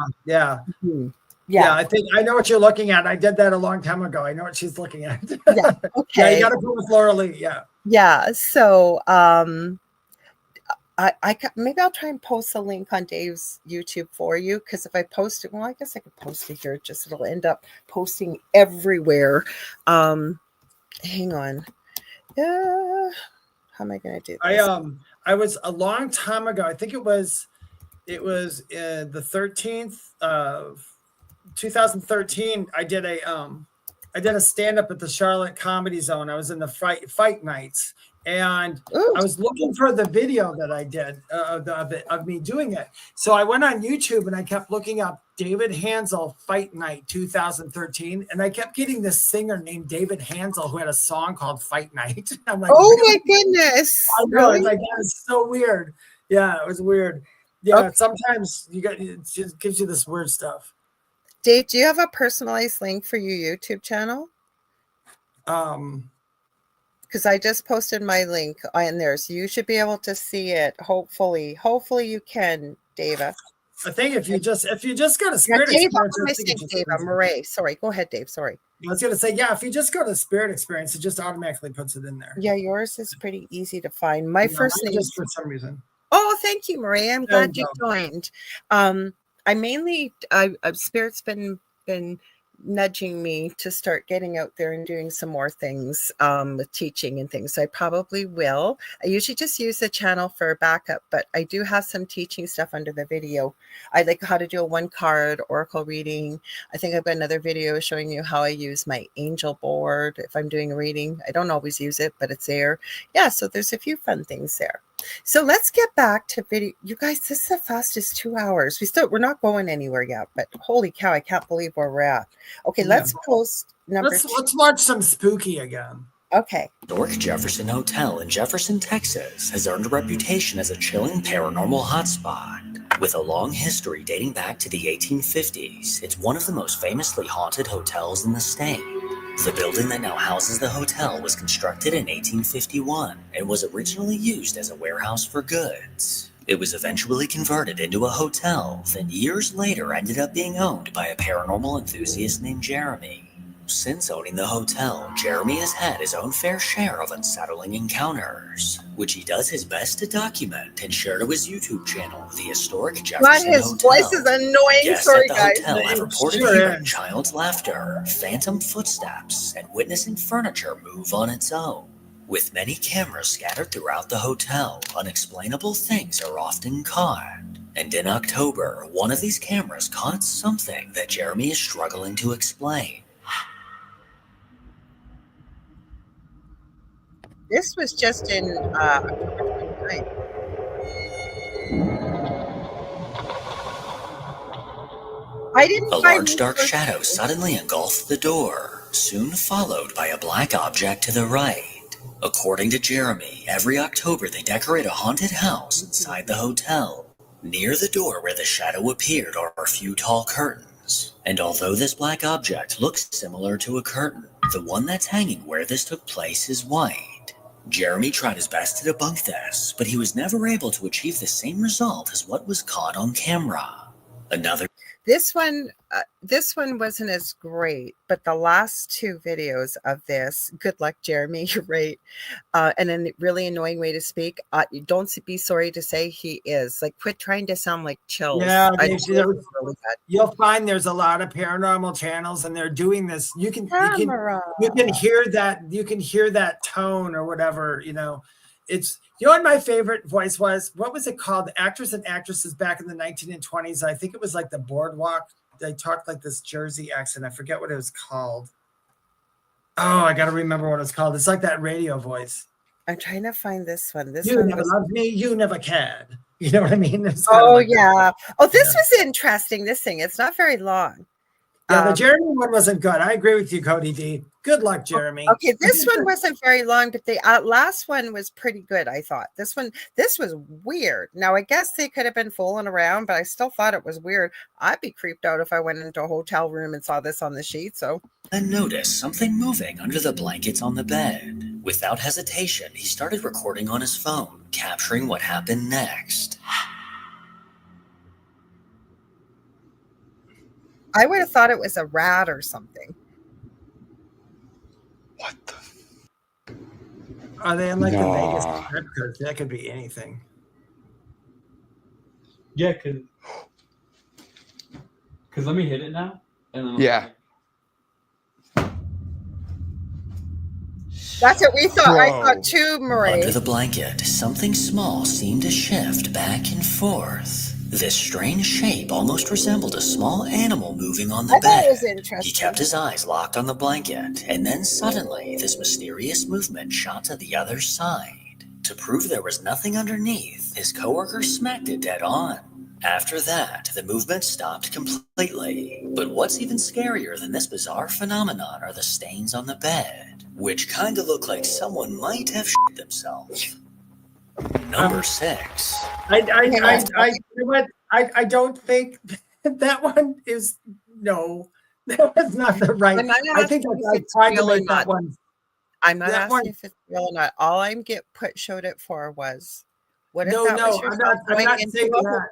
Yeah, I think I know what you're looking at. I did that a long time ago. I know what she's looking at. Yeah, okay. Yeah, you got to go with Lorilei. Yeah. So maybe I'll try and post a link on Dave's YouTube for you, because if I post it, well, I guess I could post it here. Just it'll end up posting everywhere. Hang on. How am I going to do this? I was a long time ago. I think it was the 13th of 2013. I did a stand up at the Charlotte Comedy Zone. I was in the fight nights. And I was looking for the video that I did of me doing it. So I went on YouTube and I kept looking up David Hanzel Fight Night 2013. And I kept getting this singer named David Hanzel who had a song called Fight Night. I'm like, oh really? My goodness. I know. Really? It's like, that's so weird. Yeah, it was weird. Yeah, okay. Sometimes it just gives you this weird stuff. Dave, do you have a personalized link for your YouTube channel? Because I just posted my link in there, so you should be able to see it. Hopefully you can, Dava. I think if you just go to Spirit Experience, Dava, Marie. Sorry, go ahead, Dave. Sorry. I was gonna say, yeah, if you just go to Spirit Experience, it just automatically puts it in there. Yeah, yours is pretty easy to find. My first name, just for some reason. Oh, thank you, Marie. I'm glad you joined. Spirit's been nudging me to start getting out there and doing some more things with teaching and things. So I probably will. I usually just use the channel for backup, but I do have some teaching stuff under the video. I like how to do a 1-card oracle reading. I think I've got another video showing you how I use my angel board if I'm doing a reading. I don't always use it, but it's there. Yeah, so there's a few fun things there. So let's get back to video. You guys, this is the fastest 2 hours. We're not going anywhere yet, but holy cow, I can't believe where we're at. Okay, let's post number two. Let's watch some spooky again. Okay. Historic Jefferson Hotel in Jefferson, Texas has earned a reputation as a chilling paranormal hotspot. With a long history dating back to the 1850s, it's one of the most famously haunted hotels in the state. The building that now houses the hotel was constructed in 1851 and was originally used as a warehouse for goods. It was eventually converted into a hotel, then years later ended up being owned by a paranormal enthusiast named Jeremy. Since owning the hotel, Jeremy has had his own fair share of unsettling encounters, which he does his best to document and share to his YouTube channel, The Historic Jefferson His Hotel. voice is annoying. Guests Sorry, at the guys. hotel have reported hearing child's laughter, phantom footsteps, and witnessing furniture move on its own. With many cameras scattered throughout the hotel, unexplainable things are often caught. And in October, one of these cameras caught something that Jeremy is struggling to explain. This was just in October 29th. I didn't A find large dark shadow suddenly engulfed the door, soon followed by a black object to the right. According to Jeremy, every October they decorate a haunted house inside the hotel. Near the door where the shadow appeared are a few tall curtains. And although this black object looks similar to a curtain, the one that's hanging where this took place is white. Jeremy tried his best to debunk this, but he was never able to achieve the same result as what was caught on camera. This one wasn't as great, but the last two videos of this, good luck, Jeremy, you're right. And a really annoying way to speak. You don't be sorry to say he is. Like, quit trying to sound like Chills. Yeah, you'll find there's a lot of paranormal channels, and they're doing this. You can hear that tone or whatever. It's. You know what my favorite voice was? What was it called? Actors and actresses back in the 1920s. I think it was like the Boardwalk. They talked like this Jersey accent. I forget what it was called. Oh, I got to remember what it's called. It's like that radio voice. I'm trying to find this one. You never loved me. You never cared. You know what I mean? Oh, yeah. Oh, this was interesting. This thing. It's not very long. Yeah, the Jeremy one wasn't good. I agree with you, Cody D. Good luck, Jeremy. Okay, this one wasn't very long, but the last one was pretty good, I thought. This was weird. Now, I guess they could have been fooling around, but I still thought it was weird. I'd be creeped out if I went into a hotel room and saw this on the sheet, so. Then noticed something moving under the blankets on the bed. Without hesitation, he started recording on his phone, capturing what happened next. I would have thought it was a rat or something. What the? Are they in like the Vegas Strip? Because that could be anything. Yeah, because let me hit it now. And then Yeah. That's what we thought. I thought too, Marie. Under the blanket, something small seemed to shift back and forth. This strange shape almost resembled a small animal moving on the bed. That was interesting. He kept his eyes locked on the blanket, and then suddenly this mysterious movement shot to the other side. To prove there was nothing underneath, his coworker smacked it dead on. After that, the movement stopped completely. But what's even scarier than this bizarre phenomenon are the stains on the bed, which kind of look like someone might have shit themselves. Number 6. I don't think that one is that was not the right. I think I tried to make that one. I'm not asking if it's real or not. All I'm showed it for was what if that was yourself going into a hotel?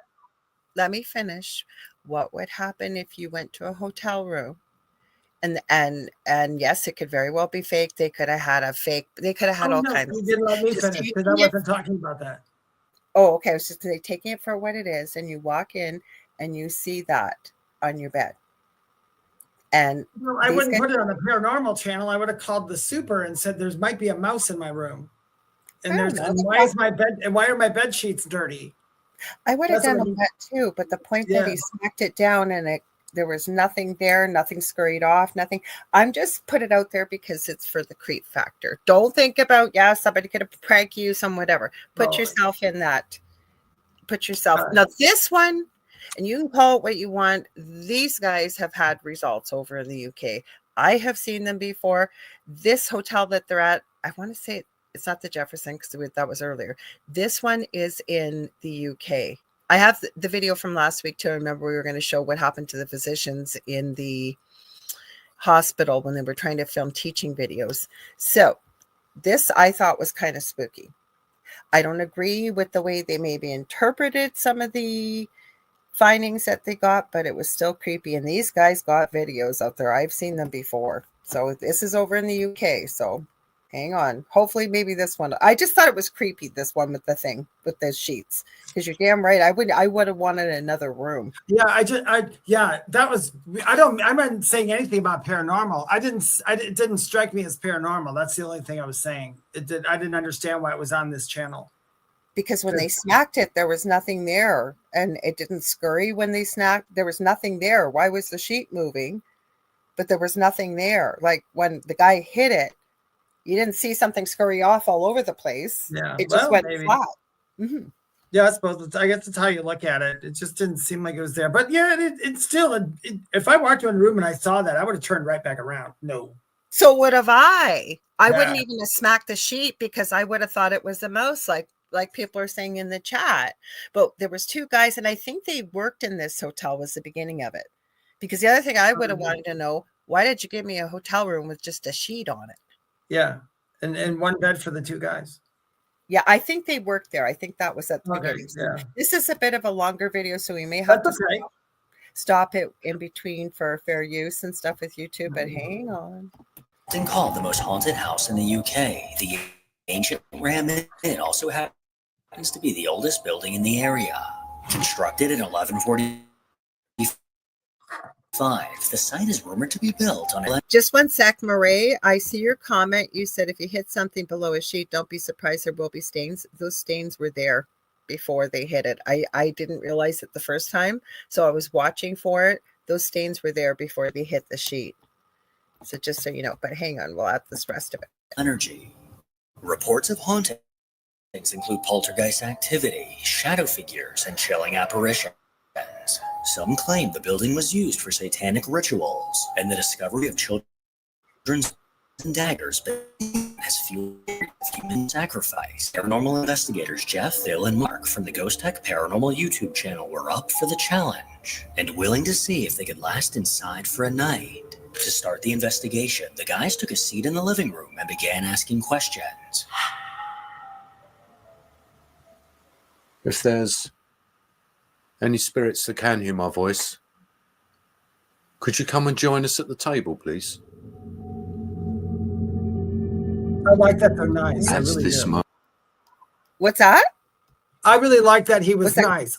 Let me finish. What would happen if you went to a hotel room? And yes, it could very well be fake. They could have had a fake. They could have had all kinds. You didn't let me finish because I wasn't talking about that. Oh, okay. I was just taking it for what it is, and you walk in and you see that on your bed. And I wouldn't put it on the paranormal channel. I would have called the super and said there might be a mouse in my room. And why is my bed? And why are my bed sheets dirty? I would have done that too, but the point that he smacked it down and it There was nothing there, nothing scurried off, nothing. I'm just put it out there because it's for the creep factor. Don't think about, somebody could have pranked you, some whatever. Put yourself in that. Put yourself. Now, this one, and you can call it what you want. These guys have had results over in the UK. I have seen them before. This hotel that they're at, I want to say it's not the Jefferson because that was earlier. This one is in the UK. I have the video from last week too. I remember we were going to show what happened to the physicians in the hospital when they were trying to film teaching videos. So this I thought was kind of spooky. I don't agree with the way they maybe interpreted some of the findings that they got, but it was still creepy. And these guys got videos out there. I've seen them before. So this is over in the UK. So hang on. Hopefully maybe this one. I just thought it was creepy, this one with the thing, with the sheets. Because you're damn right. I would have wanted another room. Yeah, I'm not saying anything about paranormal. It didn't strike me as paranormal. That's the only thing I was saying. I didn't understand why it was on this channel. Because when they snacked it, there was nothing there. And it didn't scurry when they snacked. There was nothing there. Why was the sheet moving? But there was nothing there. Like when the guy hit it, you didn't see something scurry off all over the place. Yeah, it just went flat. Mm-hmm. Yeah, I guess that's how you look at it. It just didn't seem like it was there. But yeah, it's still, if I walked into a room and I saw that, I would have turned right back around. No. So would have I. I wouldn't even have smacked the sheet because I would have thought it was a mouse, like people are saying in the chat. But there was two guys, and I think they worked in this hotel was the beginning of it. Because the other thing I would have wanted to know, why did you give me a hotel room with just a sheet on it? Yeah. And one bed for the two guys. Yeah, I think they worked there. I think that was at the beginning. Yeah. This is a bit of a longer video, so we may have to stop it in between for fair use and stuff with YouTube, but hang on. Often called the most haunted house in the UK, the ancient Ram Inn also happens to be the oldest building in the area. Constructed in 1145, the site is rumored to be built on... Just one sec, Murray. I see your comment. You said if you hit something below a sheet, don't be surprised there will be stains. Those stains were there before they hit it. I didn't realize it the first time, so I was watching for it. Those stains were there before they hit the sheet. So just so you know, but hang on, we'll add this rest of it. Energy. Reports of hauntings include poltergeist activity, shadow figures, and chilling apparitions. Some claim the building was used for satanic rituals, and the discovery of children's daggers has fueled human sacrifice. Paranormal investigators Jeff, Phil, and Mark from the Ghost Tech Paranormal YouTube channel were up for the challenge and willing to see if they could last inside for a night. To start the investigation, the guys took a seat in the living room and began asking questions. If there's any spirits that can hear my voice, could you come and join us at the table, please? I like that they're nice. That's really this month. What's that? I really like that he was nice.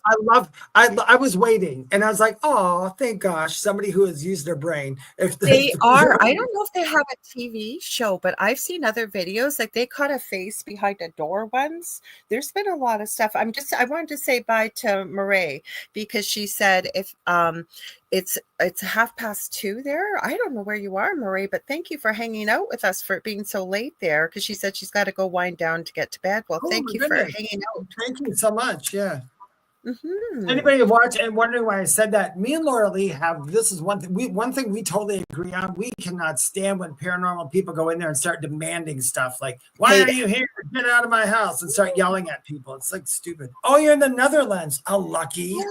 I was waiting and I was like, oh, thank gosh, somebody who has used their brain. If they are, I don't know if they have a TV show, but I've seen other videos, like they caught a face behind a door once. There's been a lot of stuff. I wanted to say bye to Murray because she said if it's 2:30 there. I don't know where you are, Murray, but thank you for hanging out with us for being so late there. Because she said she's got to go wind down to get to bed. Well, thank you for hanging out. Thank you so much. Yeah. Mm-hmm. Anybody watch and wondering why I said that? Me and Lorilei have this is one thing. One thing we totally agree on. We cannot stand when paranormal people go in there and start demanding stuff like, "Why are you here? Get out of my house!" and start yelling at people. It's like stupid. Oh, you're in the Netherlands. How lucky. Yeah.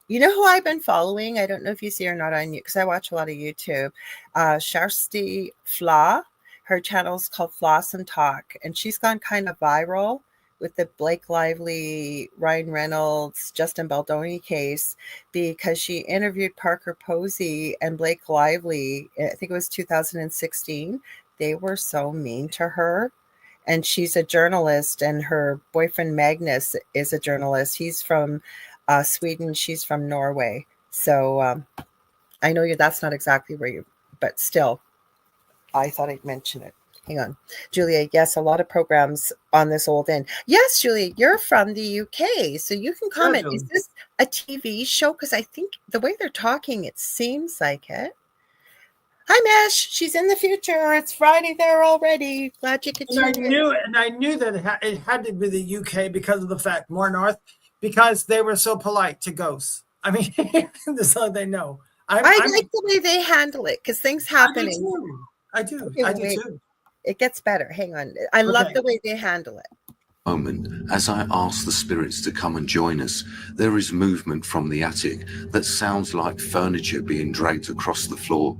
You know who I've been following? I don't know if you see her or not on you because I watch a lot of YouTube. Sharsti Fla. Her channel is called Floss and Talk, and she's gone kind of viral with the Blake Lively, Ryan Reynolds, Justin Baldoni case because she interviewed Parker Posey and Blake Lively. I think it was 2016. They were so mean to her. And she's a journalist, and her boyfriend Magnus is a journalist. He's from Sweden. She's from Norway. So I know that's not exactly where you, but still, I thought I'd mention it. Hang on. Julia, yes, a lot of programs on this old end. Yes, Julia, you're from the UK, so you can comment. Is this a TV show? Because I think the way they're talking, it seems like it. Hi, Mesh. She's in the future. It's Friday there already. Glad you could tune in. I knew that it had to be the UK because of the fact, more north, because they were so polite to ghosts. I mean, so they know. I like the way they handle it because things happen. I do too. It gets better. Hang on. I love the way they handle it. Moment, as I ask the spirits to come and join us, there is movement from the attic that sounds like furniture being dragged across the floor.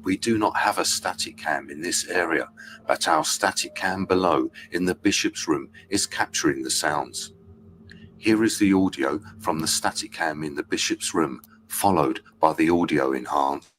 We do not have a static cam in this area, but our static cam below in the bishop's room is capturing the sounds. Here is the audio from the static cam in the bishop's room, followed by the audio enhanced.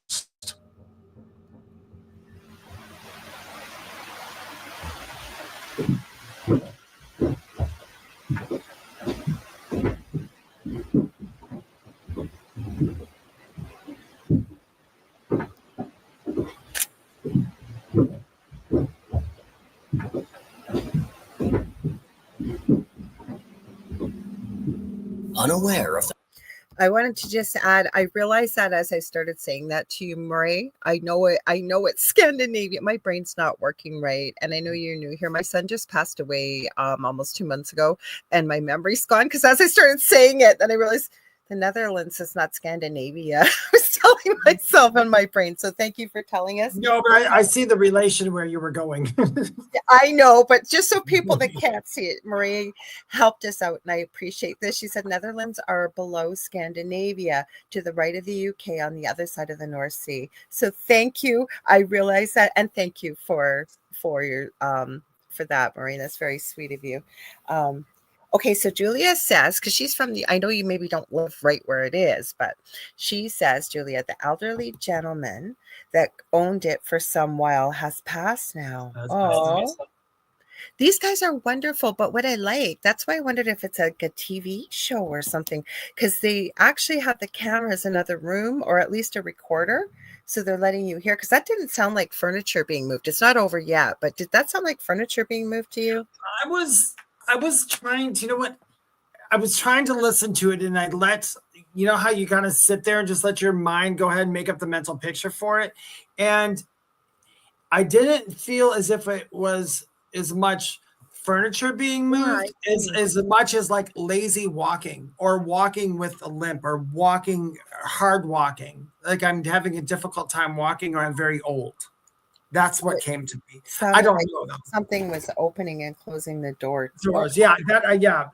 Unaware of the I wanted to just add, I realized that as I started saying that to you, Marie, I know it's Scandinavian. My brain's not working right. And I know you're new here. My son just passed away almost 2 months ago, and my memory's gone because as I started saying it, then I realized the Netherlands is not Scandinavia. I was telling myself in my brain. So thank you for telling us. No, but I see the relation where you were going. I know, but just so people that can't see it, Marie helped us out, and I appreciate this. She said Netherlands are below Scandinavia, to the right of the UK, on the other side of the North Sea. So thank you. I realize that, and thank you for your for that, Marie. That's very sweet of you. Okay, so Julia says, because she's from I know you maybe don't live right where it is, but she says, Julia, the elderly gentleman that owned it for some while has passed now. Oh, these guys are wonderful. But what I like, that's why I wondered if it's like a TV show or something, because they actually have the cameras in another room, or at least a recorder. So they're letting you hear, because that didn't sound like furniture being moved. It's not over yet, but did that sound like furniture being moved to you? I was trying to, I was trying to listen to it, and I how you kind of sit there and just let your mind go ahead and make up the mental picture for it. And I didn't feel as if it was as much furniture being moved as much as like lazy walking, or walking with a limp, or hard walking. Like I'm having a difficult time walking, or I'm very old. That's what came to me. I don't know though. Something was opening and closing the doors. Yeah,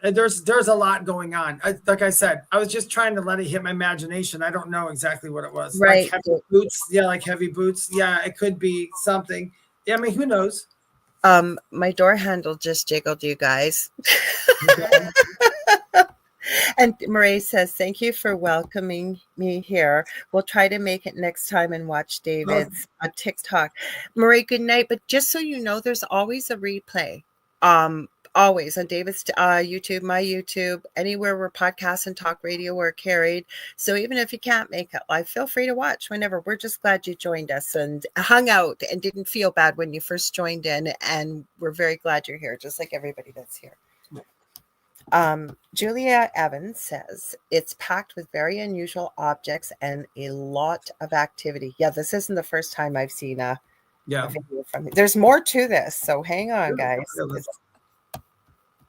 there's a lot going on. Like I said, I was just trying to let it hit my imagination. I don't know exactly what it was. Right. Like heavy boots. Yeah, like heavy boots. Yeah, it could be something. Yeah, I mean, who knows? My door handle just jiggled, you guys. Okay. And Marie says, thank you for welcoming me here. We'll try to make it next time and watch David's TikTok. Marie, good night. But just so you know, there's always a replay. Always on David's YouTube, my YouTube, anywhere where podcasts and talk radio are carried. So even if you can't make it live, feel free to watch whenever. We're just glad you joined us and hung out and didn't feel bad when you first joined in. And we're very glad you're here, just like everybody that's here. Julia Evans says it's packed with very unusual objects and a lot of activity. Yeah, this isn't the first time I've seen a video from it. There's more to this, so hang on, guys.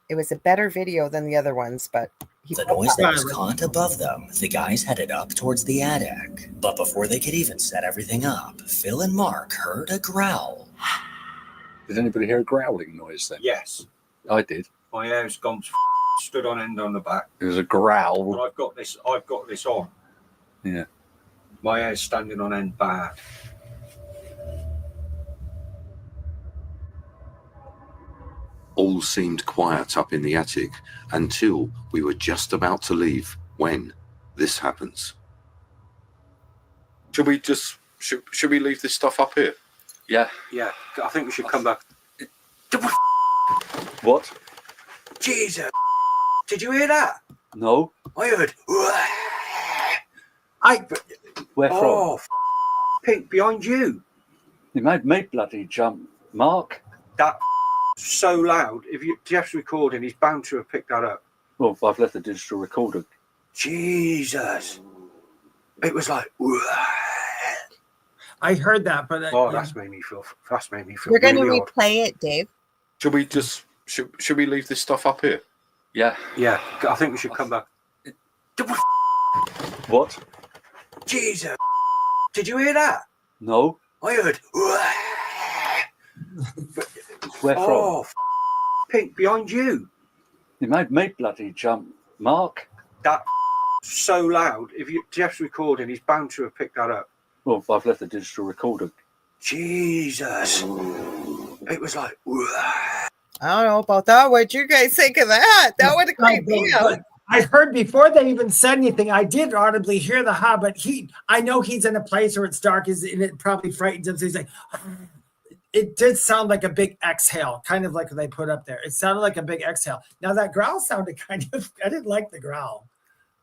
It was a better video than the other ones, but the noise that was caught above them, the guys headed up towards the attic. But before they could even set everything up, Phil and Mark heard a growl. Did anybody hear a growling noise then? Yes. I did. My hair's gone stood on end on the back. It was a growl. But I've got this on. Yeah. My hair's standing on end bad. All seemed quiet up in the attic until we were just about to leave when this happens. Should we leave this stuff up here? Yeah. I think we should come back. What? Jesus. Did you hear that? No. I heard. Where from? Oh, Pete, behind you. You made me bloody jump. Mark? That so loud. If Jeff's recording, he's bound to have picked that up. Well, I've left the digital recorder. Jesus. It was like, I heard that, but that's made me feel. That's made me feel. We're going to really odd. replay it, Dave. Should we just should we leave this stuff up here? Yeah. Yeah, I think we should come back. What? Jesus. Did you hear that? No. I heard. Where from? Oh, Pink, behind you. You made me bloody jump. Mark? That so loud. If Jeff's recording, he's bound to have picked that up. Well, I've left the digital recorder. Jesus. It was like, I don't know about that. What'd you guys think of that? That would have creeped me out. I heard before they even said anything, I did audibly hear the ha, but I know he's in a place where it's dark, and it probably frightens him. So he's like, it did sound like a big exhale, kind of like what they put up there. It sounded like a big exhale. Now that growl sounded kind of, I didn't like the growl.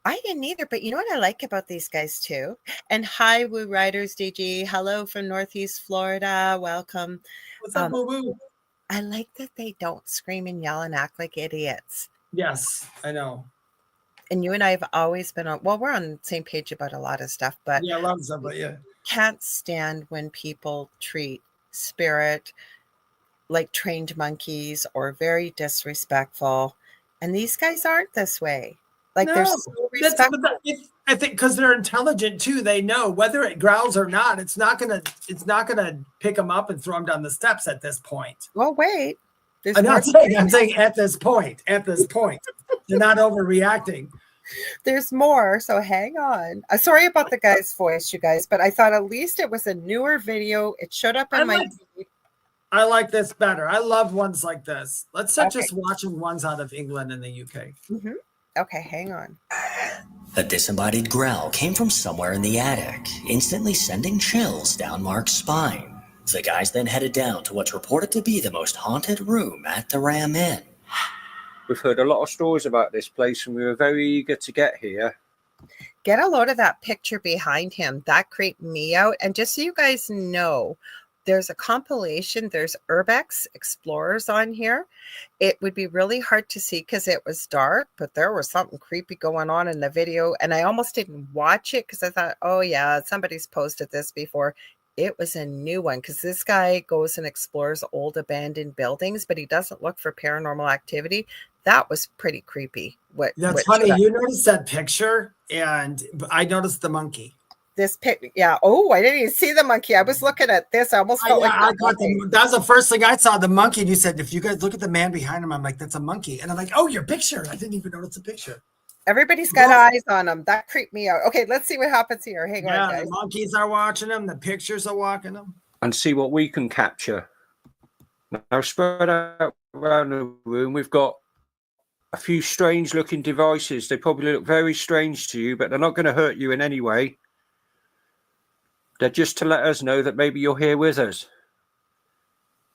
I didn't either, but you know what I like about these guys too? And hi, Woo Riders DG. Hello from Northeast Florida. Welcome. What's up, Woo Woo? I like that they don't scream and yell and act like idiots. Yes, I know. And you and I have always been we're on the same page about a lot of stuff, but yeah, a lot of stuff, but yeah. Can't stand when people treat spirit like trained monkeys or very disrespectful. And these guys aren't this way. Like they're so respectful. I think because they're intelligent too. They know whether it growls or not. It's not gonna pick them up and throw them down the steps at this point. Well, wait. I'm saying at this point. They're not overreacting. There's more, so hang on. Sorry about the guy's voice, you guys, but I thought at least it was a newer video. It showed up in my feed. I like this better. I love ones like this. Let's start just watching ones out of England and the UK. Mm-hmm. Okay, hang on. A disembodied growl came from somewhere in the attic, instantly sending chills down Mark's spine. The guys then headed down to what's reported to be the most haunted room at the Ram Inn. we've heard a lot of stories about this place, and we were very eager to get here. Get a load of that picture behind him. That creeped me out. And just so you guys know, there's a compilation. There's Urbex Explorers on here. It would be really hard to see because it was dark, but there was something creepy going on in the video. And I almost didn't watch it because I thought, oh yeah, somebody's posted this before. It was a new one because this guy goes and explores old abandoned buildings, but he doesn't look for paranormal activity. That was pretty creepy. That's funny. You noticed that picture, and I noticed the monkey. This pic, yeah. Oh, I didn't even see the monkey. I was looking at this. I almost felt that was the first thing I saw, the monkey. And you said, if you guys look at the man behind him, I'm like, that's a monkey. And I'm like, oh, your picture. I didn't even notice the picture. Everybody's got eyes on him. That creeped me out. Okay, let's see what happens here. Hang on, guys. The monkeys are watching them. The pictures are walking them. And see what we can capture. Now, spread out around the room, we've got a few strange looking devices. They probably look very strange to you, but they're not going to hurt you in any way. They're just to let us know that maybe you're here with us.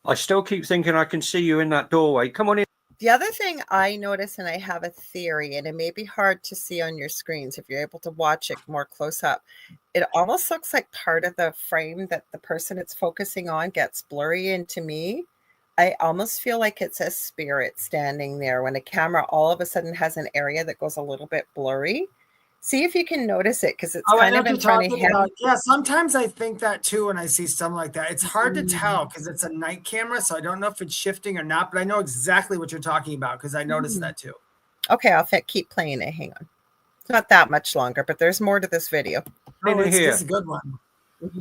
I still keep thinking I can see you in that doorway. Come on in. The other thing I notice, and I have a theory, and it may be hard to see on your screens if you're able to watch it more close up, it almost looks like part of the frame that the person it's focusing on gets blurry. And to me, I almost feel like it's a spirit standing there when a camera all of a sudden has an area that goes a little bit blurry. See if you can notice it, because it's kind of in front of him. Yeah, sometimes I think that too when I see something like that. It's hard to tell because it's a night camera, so I don't know if it's shifting or not, but I know exactly what you're talking about because I noticed that too. Okay, I'll keep playing it. Hang on. It's not that much longer, but there's more to this video. Oh, it's a good one. Mm-hmm.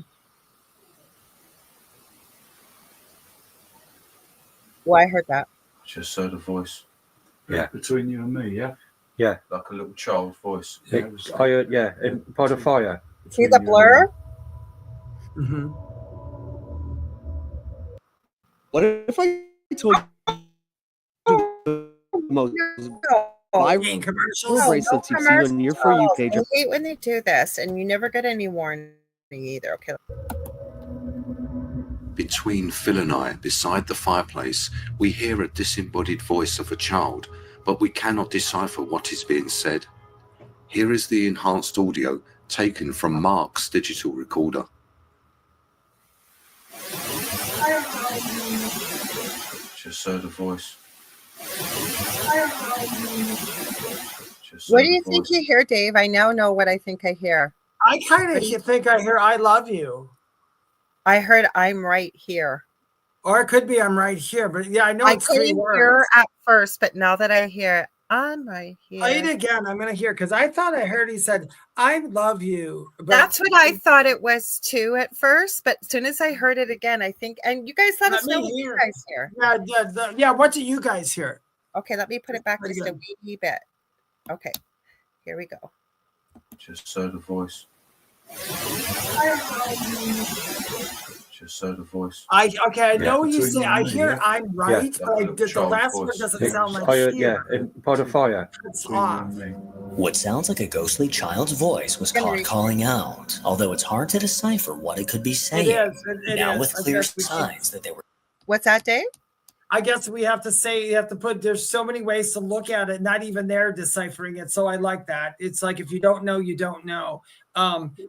Well, I heard that. Just heard a voice. Yeah. Between you and me, yeah? Yeah. Like a little child's voice. I heard, by the fire. See the blur? Mm-hmm. What if I told you the most viral bracelets you've seen on your For You page? I hate when they do this, and you never get any warning either. Okay. Between Phil and I, beside the fireplace, we hear a disembodied voice of a child, but we cannot decipher what is being said. Here is the enhanced audio taken from Mark's digital recorder. I don't know. Just heard a voice. What do you think you hear, Dave? I now know what I think I hear. I kind of think I hear "I love you." I heard "I'm right here." Or it could be "I'm right here," but yeah, I know it's 3 words. Hear at first, but now that I hear "I'm right here," play it again. I'm gonna hear because I thought I heard he said "I love you." But that's what I thought it was too at first. But as soon as I heard it again, I think, and you guys let us know what you guys hear. Yeah. What do you guys hear? Okay, let me put it back just a wee bit. Okay, here we go. Just heard a voice. Just heard a voice. I know you say I hear "I'm right," but the last one doesn't sound like by the fire. It's off. What sounds like a ghostly child's voice was caught calling out, although it's hard to decipher what it could be saying. It now is. with clear signs that they were. What's that, Dave? I guess we have to say, you have to put, there's so many ways to look at it, not even they're deciphering it. So I like that. It's like, if you don't know, you don't know.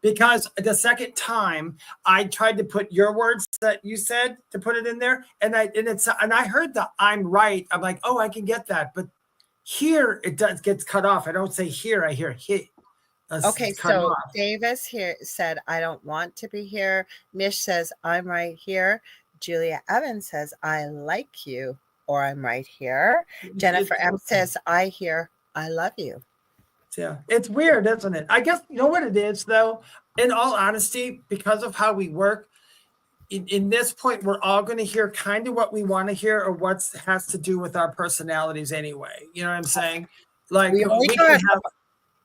Because the second time I tried to put your words that you said to put it in there, and I heard the "I'm right." I'm like, oh, I can get that. But here it gets cut off. I don't say here, I hear "he." Okay, so Davis here said, "I don't want to be here." Mish says, "I'm right here." Julia Evans says, "I like you," or "I'm right here." Jennifer M says, "I hear I love you." Yeah, it's weird, isn't it? I guess you know what it is, though. In all honesty, because of how we work, in this point, we're all going to hear kind of what we want to hear, or what has to do with our personalities anyway. You know what I'm saying? Like we can have.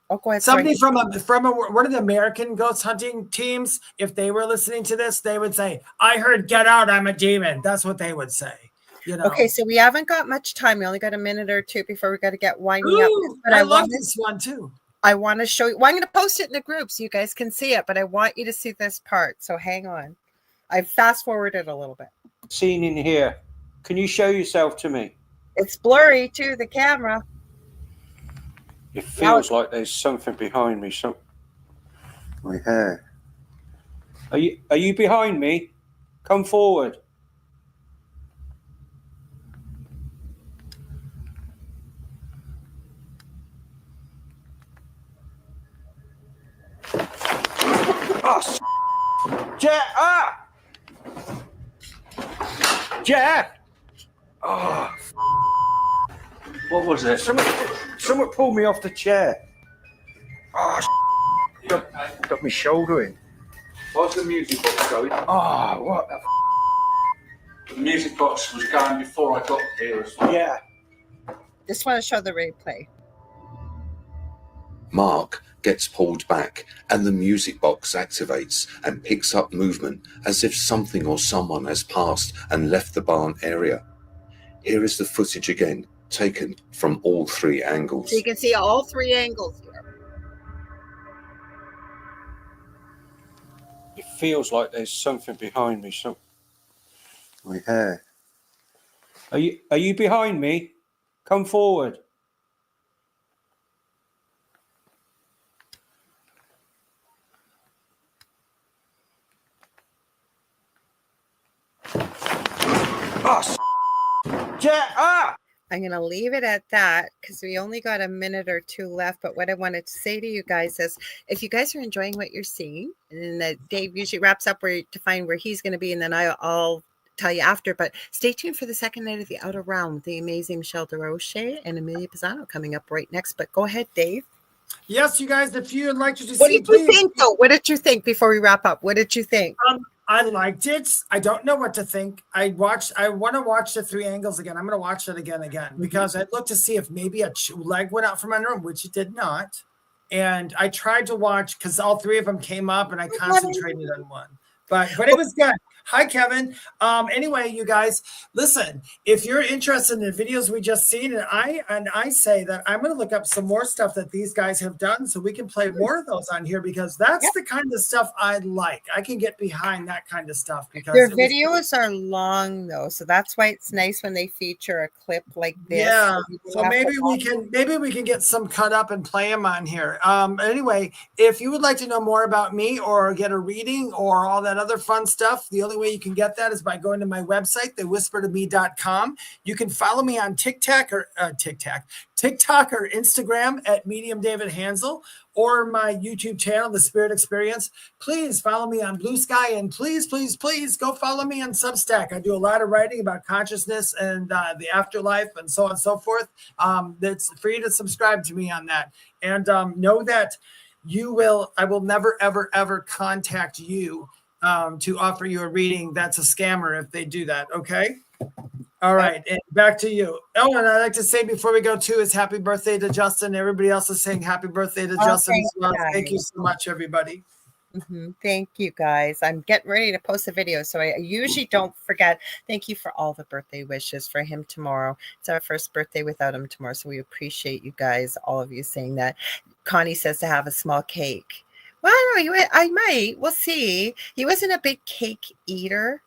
Oh, go ahead. Somebody from one of the American ghost hunting teams, if they were listening to this, they would say, "I heard 'Get out, I'm a demon." That's what they would say. You know. Okay, so we haven't got much time. We only got a minute or two before we got to get winding up. But I love this one too. I want to show you. Well, I'm going to post it in the group so you guys can see it, but I want you to see this part. So hang on. I fast forwarded a little bit. Seen in here. Can you show yourself to me? It's blurry too, the camera. It feels like there's something behind me. My hair. Are you behind me? Come forward. Oh, Jack! Ah! Jack! Oh. What was it? Someone pulled me off the chair. Oh, got me shoulder in. Why's the music box going? Oh, what the The music box was going before I got here as well. Yeah. Just want to show the replay. Mark gets pulled back and the music box activates and picks up movement as if something or someone has passed and left the barn area. Here is the footage again, taken from all 3 angles. So you can see all 3 angles here. It feels like there's something behind me. My hair. Are you behind me? Come forward. Oh, Jack! Ah! I'm going to leave it at that because we only got a minute or 2 left. But what I wanted to say to you guys is, if you guys are enjoying what you're seeing, and then Dave usually wraps up to find where he's going to be, and then I'll tell you after. But stay tuned for the second night of the Outer Realm with the amazing Michelle DeRoche and Amelia Pisano coming up right next. But go ahead, Dave. Yes, you guys, if you'd like to see, what did you think, though? What did you think before we wrap up? What did you think? I liked it. I don't know what to think. I want to watch the 3 angles again. I'm going to watch it again because I looked to see if maybe a leg went out from under him, which it did not. And I tried to watch because all 3 of them came up, and I concentrated on one. But it was good. Hi, Kevin. Anyway, you guys, listen, if you're interested in the videos we just seen, and I say that I'm going to look up some more stuff that these guys have done so we can play more of those on here, because that's the kind of stuff I like. I can get behind that kind of stuff because their videos are long though, so that's why it's nice when they feature a clip like this. Yeah, so maybe we can get some cut up and play them on here. Anyway, if you would like to know more about me or get a reading or all that other fun stuff, the only way you can get that is by going to my website, thewhispertome.com. You can follow me on TikTok or Instagram at Medium David Hanzel, or my YouTube channel, The Spirit Experience. Please follow me on Blue Sky, and please, please, please go follow me on Substack. I do a lot of writing about consciousness and the afterlife and so on and so forth. It's free to subscribe to me on that. And know that I will never, ever, ever contact you to offer you a reading. That's a scammer if they do that. Okay. All right. And back to you. Oh, and I'd like to say before we go too is happy birthday to Justin. Everybody else is saying happy birthday to Justin as well. Thank you so much, everybody. Thank you, guys. I'm getting ready to post a video, so I usually don't forget. Thank you for all the birthday wishes for him tomorrow. It's our first birthday without him tomorrow, so we appreciate you guys, all of you saying that. Connie says to have a small cake. Well, I don't know. I might. We'll see. He wasn't a big cake eater.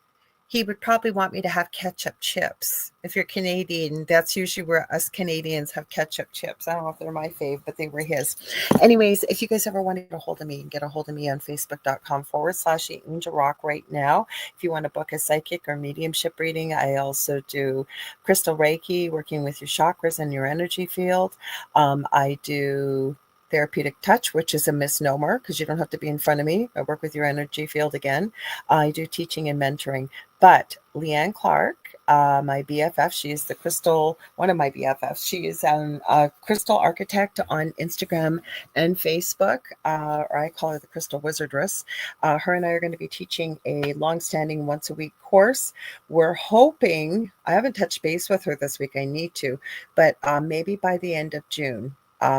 He would probably want me to have ketchup chips. If you're Canadian, that's usually where us Canadians have ketchup chips. I don't know if they're my fave, but they were his. Anyways, if you guys ever want to get a hold of me, you can get a hold of me on Facebook.com/Angel Rock right now. If you want to book a psychic or mediumship reading, I also do crystal Reiki, working with your chakras and your energy field. I do therapeutic touch, which is a misnomer because you don't have to be in front of me. I work with your energy field again. I do teaching and mentoring. But Leanne Clark, my BFF, she is the crystal, one of my BFFs. She is a crystal architect on Instagram and Facebook, or I call her the Crystal Wizardress. Her and I are going to be teaching a long-standing once-a-week course. We're hoping, I haven't touched base with her this week, I need to, but maybe by the end of June.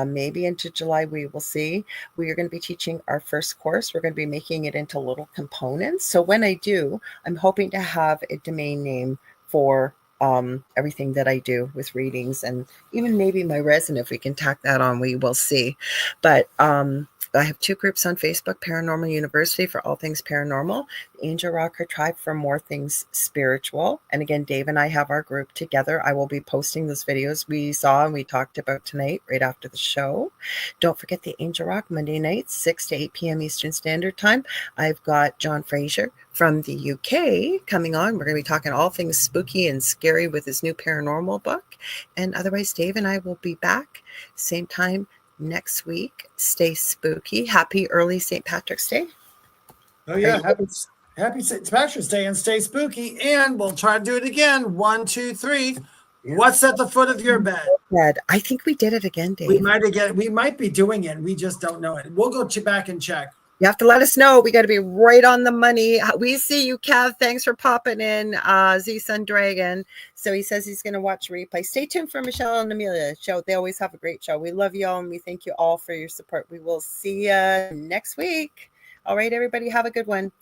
Maybe into July, we will see. We are going to be teaching our first course. We're going to be making it into little components. So when I do, I'm hoping to have a domain name for everything that I do with readings, and even maybe my resin, if we can tack that on, we will see. But I have 2 groups on Facebook, Paranormal University for all things paranormal, Angel Rocker Tribe for more things spiritual. And again, Dave and I have our group together. I will be posting those videos we saw and we talked about tonight right after the show. Don't forget the Angel Rock Monday nights, 6 to 8 p.m. Eastern Standard Time. I've got John Fraser from the UK coming on. We're going to be talking all things spooky and scary with his new paranormal book. And otherwise, Dave and I will be back same time next week. Stay spooky. Happy early St. Patrick's Day. Oh yeah, happy St. Patrick's Day, and stay spooky. And we'll try to do it again. 1, 2, 3. What's at the foot of your bed? I think we did it again, Dave. We might be doing it. We just don't know it. We'll go back and check. You have to let us know. We got to be right on the money. We see you, Kev. Thanks for popping in, Z-Sun Dragon. So he says he's going to watch replay. Stay tuned for Michelle and Amelia show. They always have a great show. We love you all, and we thank you all for your support. We will see you next week. All right, everybody, have a good one.